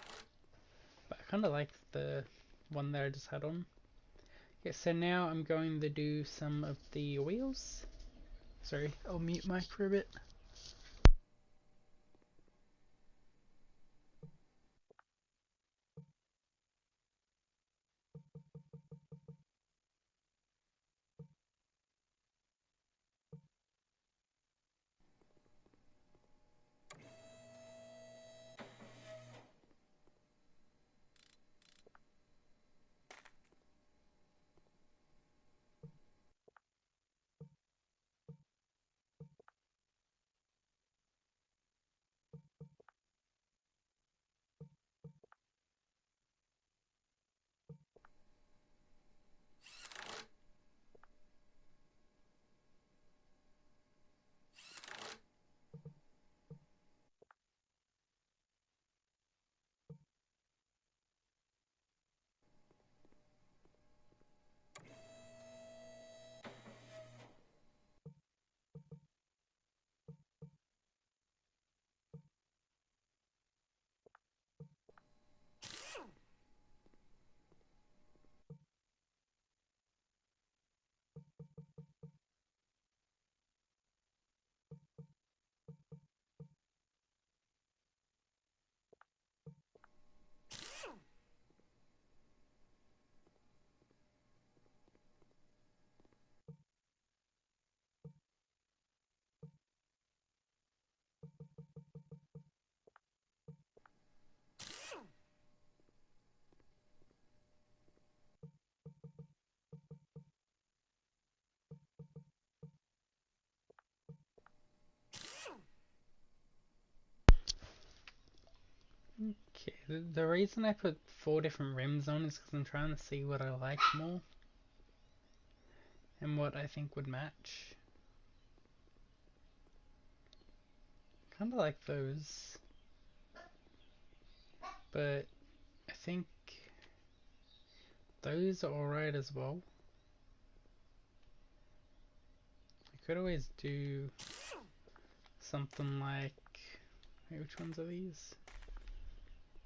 But I kind of like the one that I just had on. Okay, so now I'm going to do some of the wheels. Sorry, I'll mute mic for a bit. Okay, the reason I put 4 different rims on is because I'm trying to see what I like more and what I think would match. Kind of like those, but I think those are alright as well. I could always do something like, wait, which ones are these?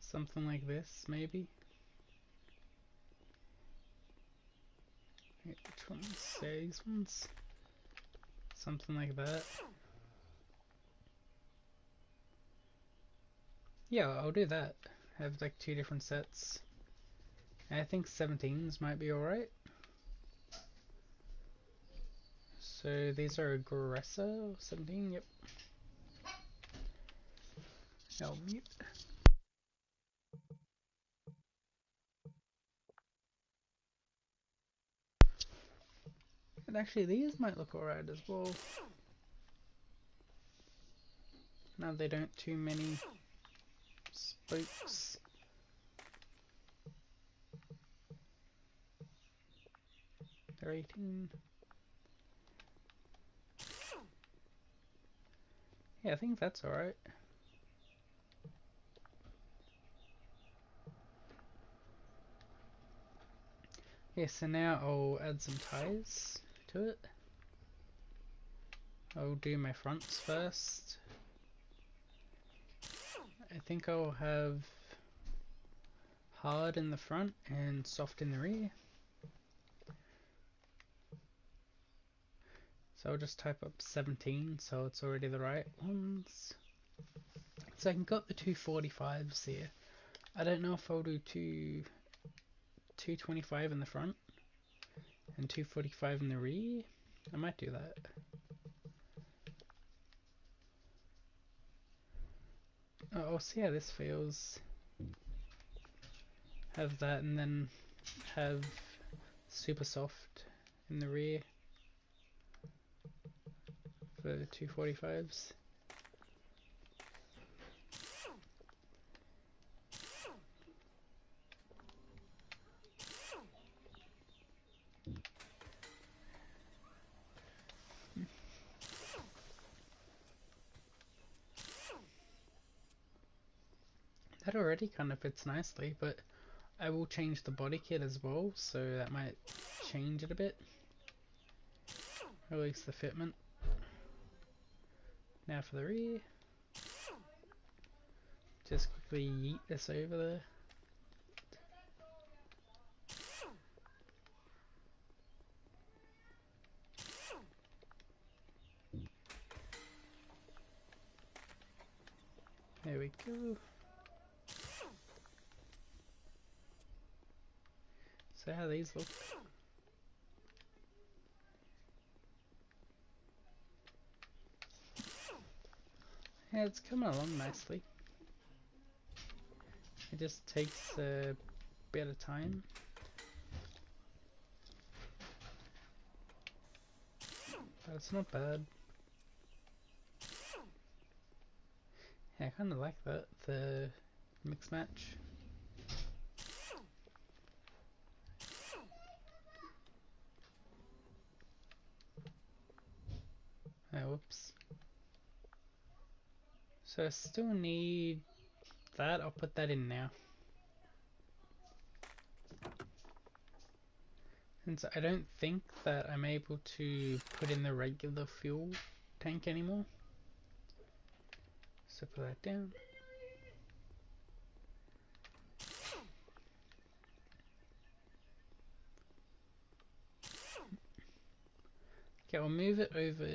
Something like this, maybe? Wait, which ones? Yeah, these ones? Something like that. Yeah, I'll do that. Have like 2 different sets. And I think 17s might be alright. So these are aggressor 17, yep. I'll mute. And actually these might look alright as well. Now they don't too many spokes. They're 18. Yeah, I think that's alright. Yeah, so now I'll add some tires to it. I'll do my fronts first. I think I'll have hard in the front and soft in the rear. So I'll just type up 17 so it's already the right ones. So I can got the 245s here. I don't know if I'll do 225 in the front and 245 in the rear. I might do that. I'll see how this feels. Have that and then have super soft in the rear for the 245s. That already kind of fits nicely, but I will change the body kit as well, so that might change it a bit. Or at least the fitment. Now for the rear. Just quickly yeet this over there. There we go. So how these look. Yeah, it's coming along nicely. It just takes a bit of time. But it's not bad. Yeah, I kind of like that, the mix match. Oh, whoops. So I still need that. I'll put that in now. Since I don't think that I'm able to put in the regular fuel tank anymore. So put that down. Okay, I'll move it over.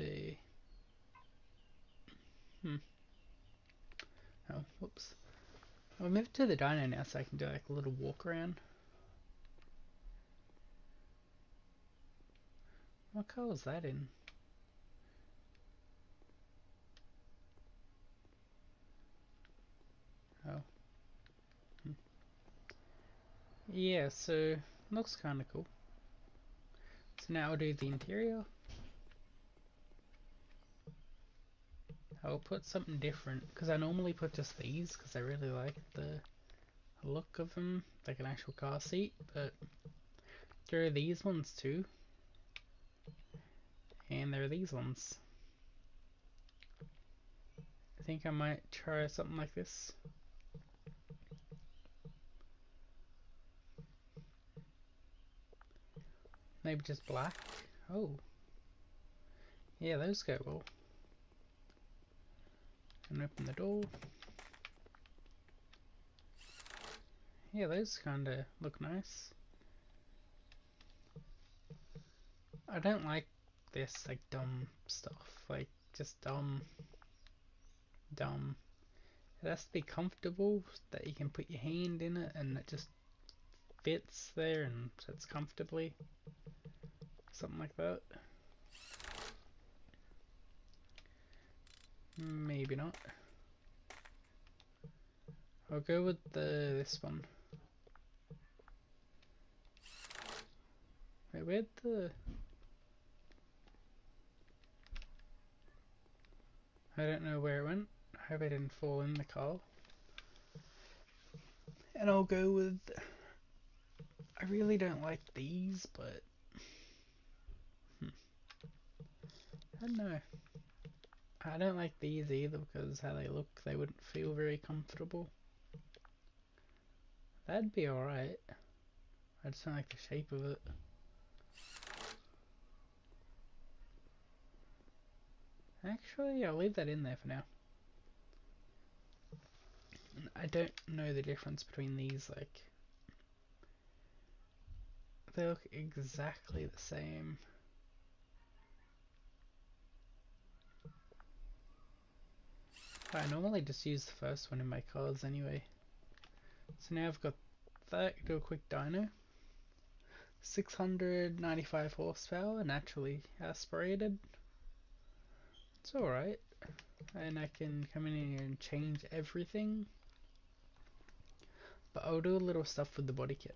Oh, whoops. I'll move it to the diner now so I can do like a little walk around. What color is that in? Oh. Yeah, so looks kind of cool. So now I'll do the interior. I'll put something different because I normally put just these because I really like the look of them, like an actual car seat, but there are these ones too, and there are these ones. I think I might try something like this. Maybe just black. Oh, yeah, those go well. And open the door. Yeah, those kind of look nice. I don't like this like dumb stuff, like just dumb. It has to be comfortable, that you can put your hand in it and it just fits there and sits comfortably. Something like that. Maybe not. I'll go with this one. Wait, where'd the... I don't know where it went. I hope I didn't fall in the car. And I'll go with... I really don't like these, but... I don't know. I don't like these either because how they look, they wouldn't feel very comfortable. That'd be alright. I just don't like the shape of it. Actually, I'll leave that in there for now. I don't know the difference between these, like... They look exactly the same. I normally just use the first one in my cars anyway. So now I've got that, do a quick dyno. 695 horsepower, naturally aspirated. It's alright. And I can come in here and change everything. But I'll do a little stuff with the body kit.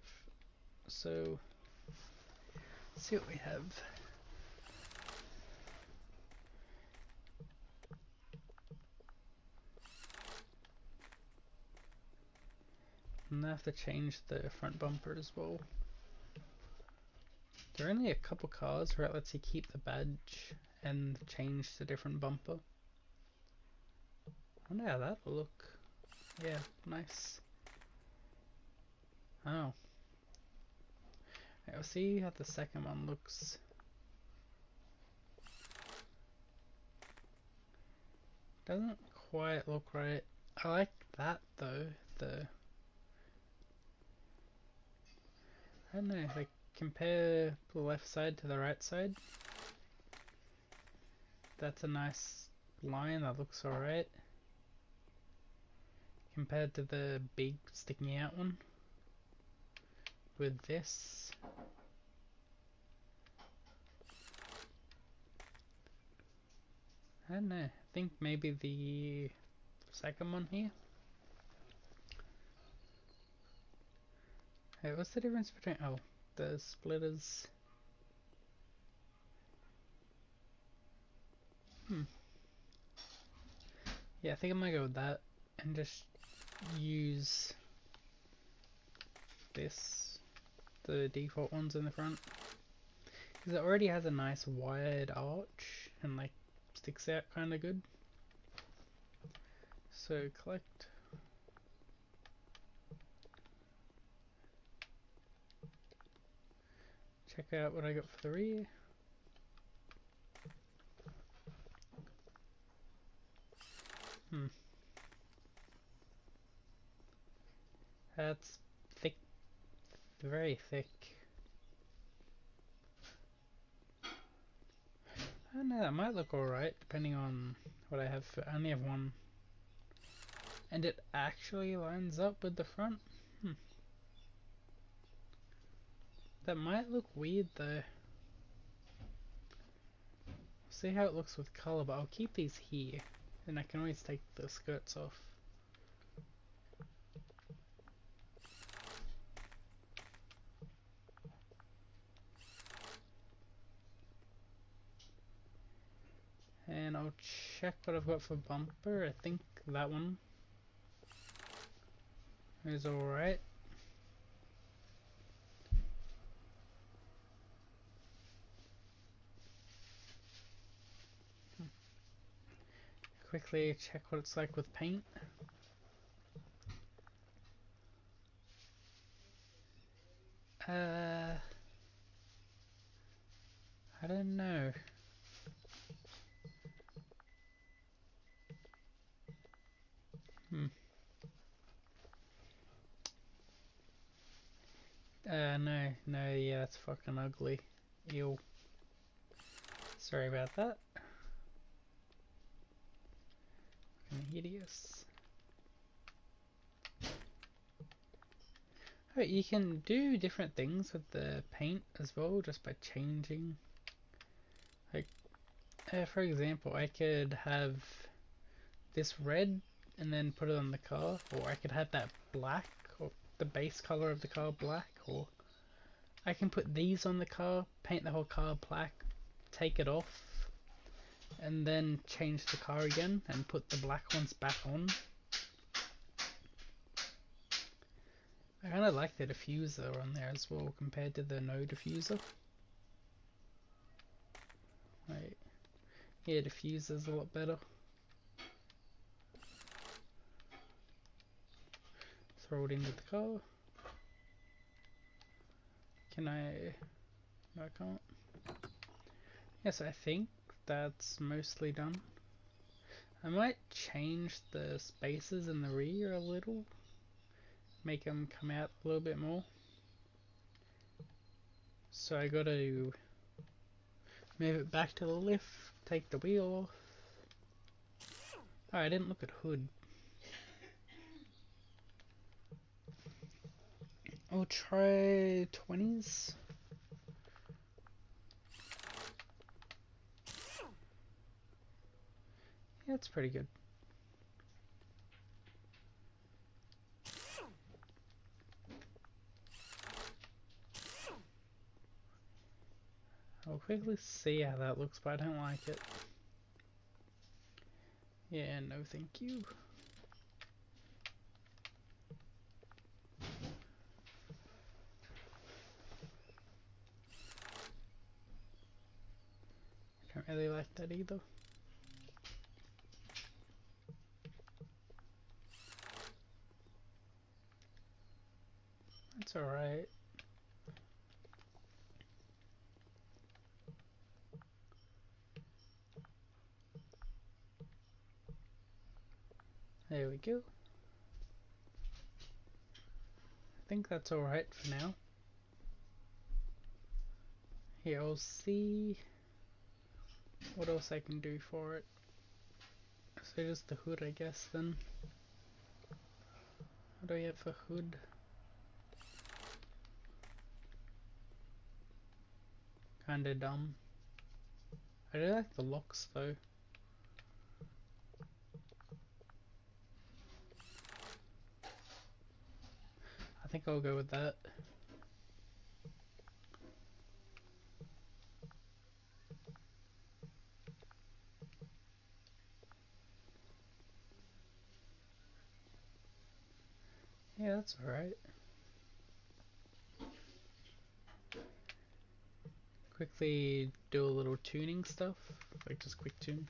So, let's see what we have. And I have to change the front bumper as well. There are only a couple cars where it lets you keep the badge and change to different bumper. I wonder how that'll look. Yeah, nice. Oh. We'll see how the second one looks. Doesn't quite look right. I like that though. I don't know, like compare the left side to the right side. That's a nice line, that looks alright. Compared to the big sticking out one. With this. I don't know, I think maybe the second one here. Hey, what's the difference between, oh, the splitters. Yeah, I think I'm gonna go with that and just use this, the default ones in the front, because it already has a nice wide arch and like sticks out kind of good. So collect. Check out what I got for the rear. That's thick, very thick. I don't know, that might look alright depending on what I have. I only have one. And it actually lines up with the front. That might look weird though. See how it looks with colour, but I'll keep these here. And I can always take the skirts off. And I'll check what I've got for bumper. I think that one is alright. Quickly check what it's like with paint. I don't know. No, yeah, it's fucking ugly. Ew. Sorry about that. Fucking hideous. Oh, you can do different things with the paint as well, just by changing. Like, for example, I could have this red and then put it on the car, or I could have that black, or the base color of the car black, or I can put these on the car, paint the whole car black, take it off, and then change the car again and put the black ones back on. I kind of like the diffuser on there as well compared to the no diffuser. Right. Yeah, diffuser's a lot better. Throw it into the car. Can I? No, I can't. Yes, I think that's mostly done. I might change the spaces in the rear a little. Make them come out a little bit more. So I gotta move it back to the left, take the wheel off, Oh, I didn't look at hood. I'll try 20s. Yeah, it's pretty good. I'll quickly see how that looks, but I don't like it. Yeah, no thank you. Don't really like that either. That's alright. There we go. I think that's alright for now. Here, I'll see what else I can do for it. So just the hood, I guess, then. What do I get for hood? Kinda dumb. I do like the locks, though. I think I'll go with that. Yeah, that's alright. Quickly do a little tuning stuff, like just quick tune.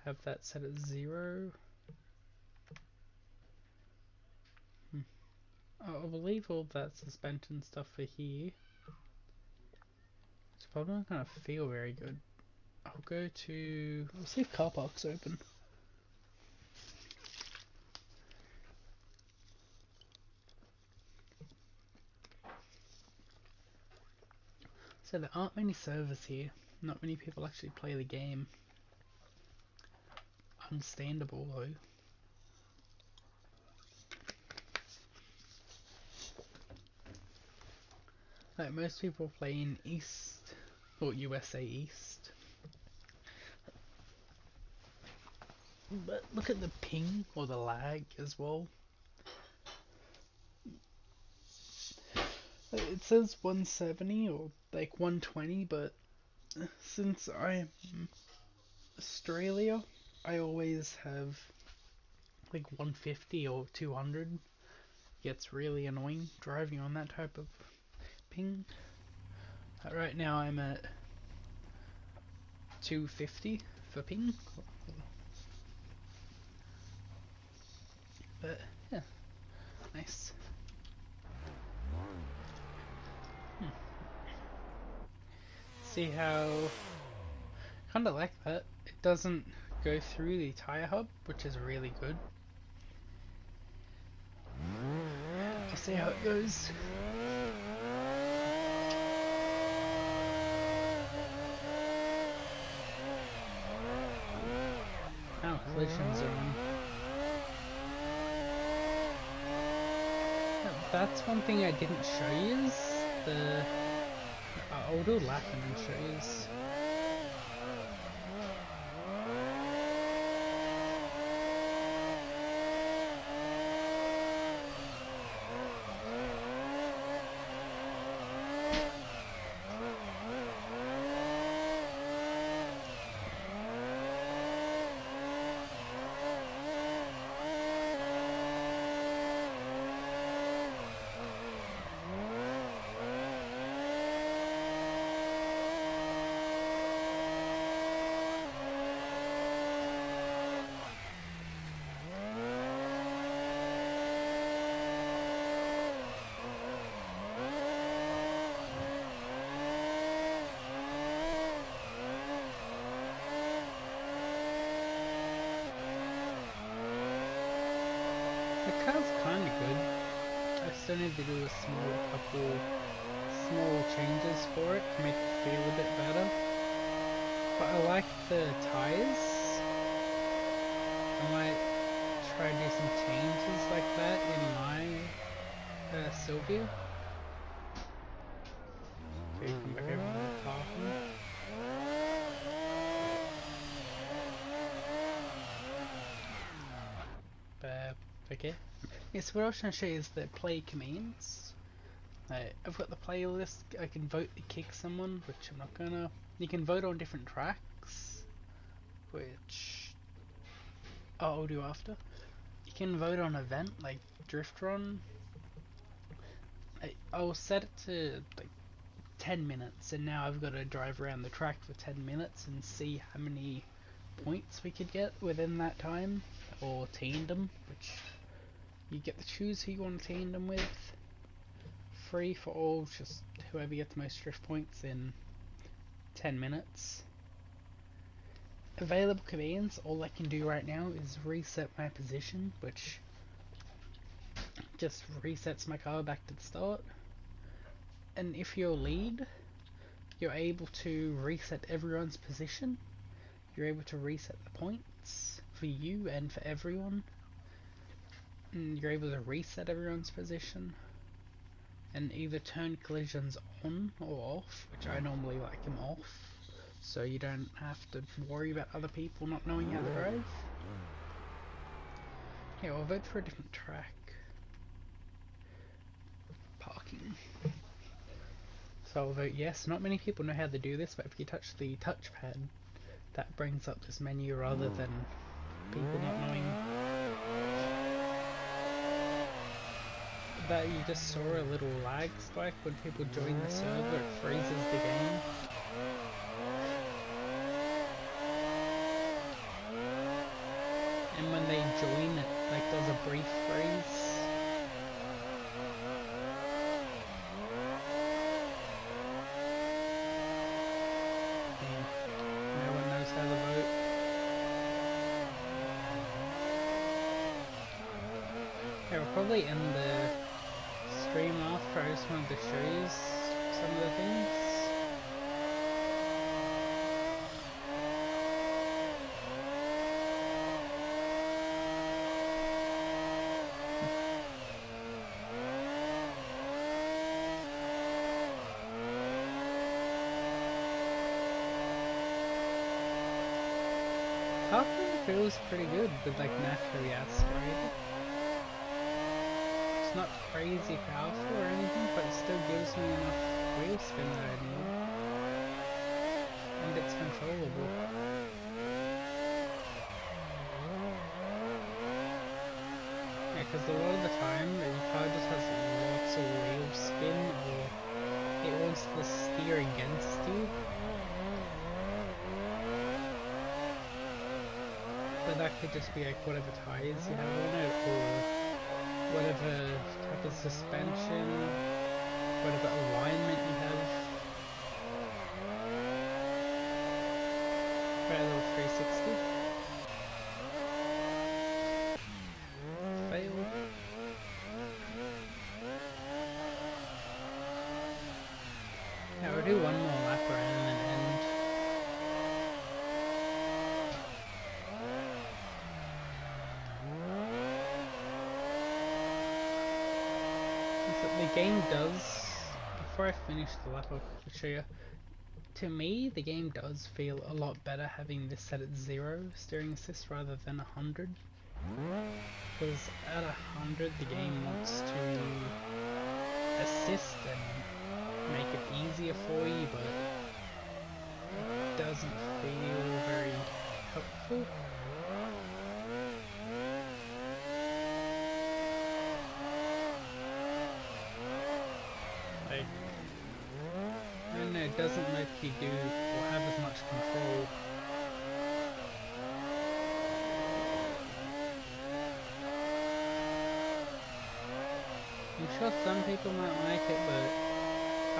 Have that set at 0. I'll leave all that suspension stuff for here. It's probably not gonna feel very good. I'll go to... I'll see if car park's open. So there aren't many servers here. Not many people actually play the game. Understandable though. Like most people play in East or USA East. But look at the ping or the lag as well. It says 170 or like 120, but since I'm Australia, I always have like 150 or 200. Gets really annoying driving on that type of ping. Right now I'm at 250 for ping. But yeah, nice. See how... Kinda like that. It doesn't go through the tire hub, which is really good. I'll see how it goes. Oh, collision zone. That's one thing I didn't show you is the... I'll do a lap and then show you. The car's kinda good. I still need to do a small couple small changes for it to make it feel a bit better. But I like the tyres. I might try to do some changes like that in my Sylvia. Okay, come back over to the parking. Okay. Yes, what I was trying to show you is the play commands. I've got the playlist. I can vote to kick someone, which I'm not gonna. You can vote on different tracks, which I'll do after. You can vote on event like Drift Run. I'll set it to like 10 minutes, and now I've got to drive around the track for 10 minutes and see how many points we could get within that time, or tandem, which you get to choose who you want to tandem with. Free for all, just whoever gets the most drift points in 10 minutes. Available commands, all I can do right now is reset my position, which just resets my car back to the start. And if you're lead, you're able to reset everyone's position. You're able to reset the points for you and for everyone. And you're able to reset everyone's position and either turn collisions on or off, which I normally like them off, so you don't have to worry about other people not knowing how to drive. Yeah, I'll vote for a different track. Parking. So I'll vote yes. Not many people know how to do this, but if you touch the touchpad, that brings up this menu rather than people not knowing. That you just saw a little lag spike when people join the server, it freezes the game. And when they join it, like does a brief freeze. No one knows how to vote. Yeah, we'll probably end the stream after. I just wanted to show you some of the things. Parkour feels pretty good with like naturally aspirated. It's not crazy powerful or anything, but it still gives me enough wheel spin that I need. And it's controllable. Yeah, because a lot of the time your car just has lots of wheel spin, or it wants to steer against you. But that could just be like whatever tires you have on it, or whatever type of suspension, whatever alignment you have. Parallel 360. Fail. Now we'll do one more lap around and then end. So the game does, before I finish the lap I'll show you, to me the game does feel a lot better having this set at 0 steering assist rather than 100. Because at 100 the game wants to assist and make it easier for you, but it doesn't feel very helpful. Like, I don't know, it doesn't let you do or have as much control. I'm sure some people might like it, but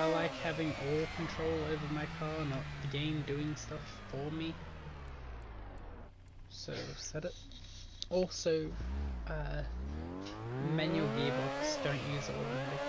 I like having all control over my car, not the game doing stuff for me. So set it. Also, manual gearbox, don't use automatic.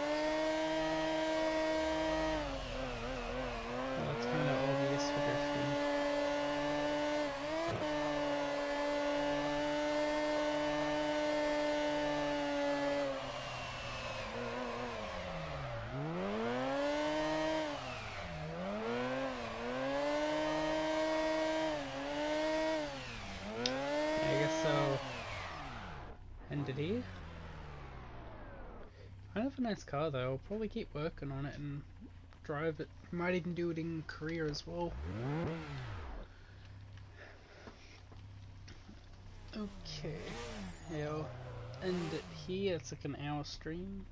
So, end it here. I have a nice car though. I'll probably keep working on it and drive it. Might even do it in career as well. Okay. Yeah, I'll end it here. It's like an hour stream.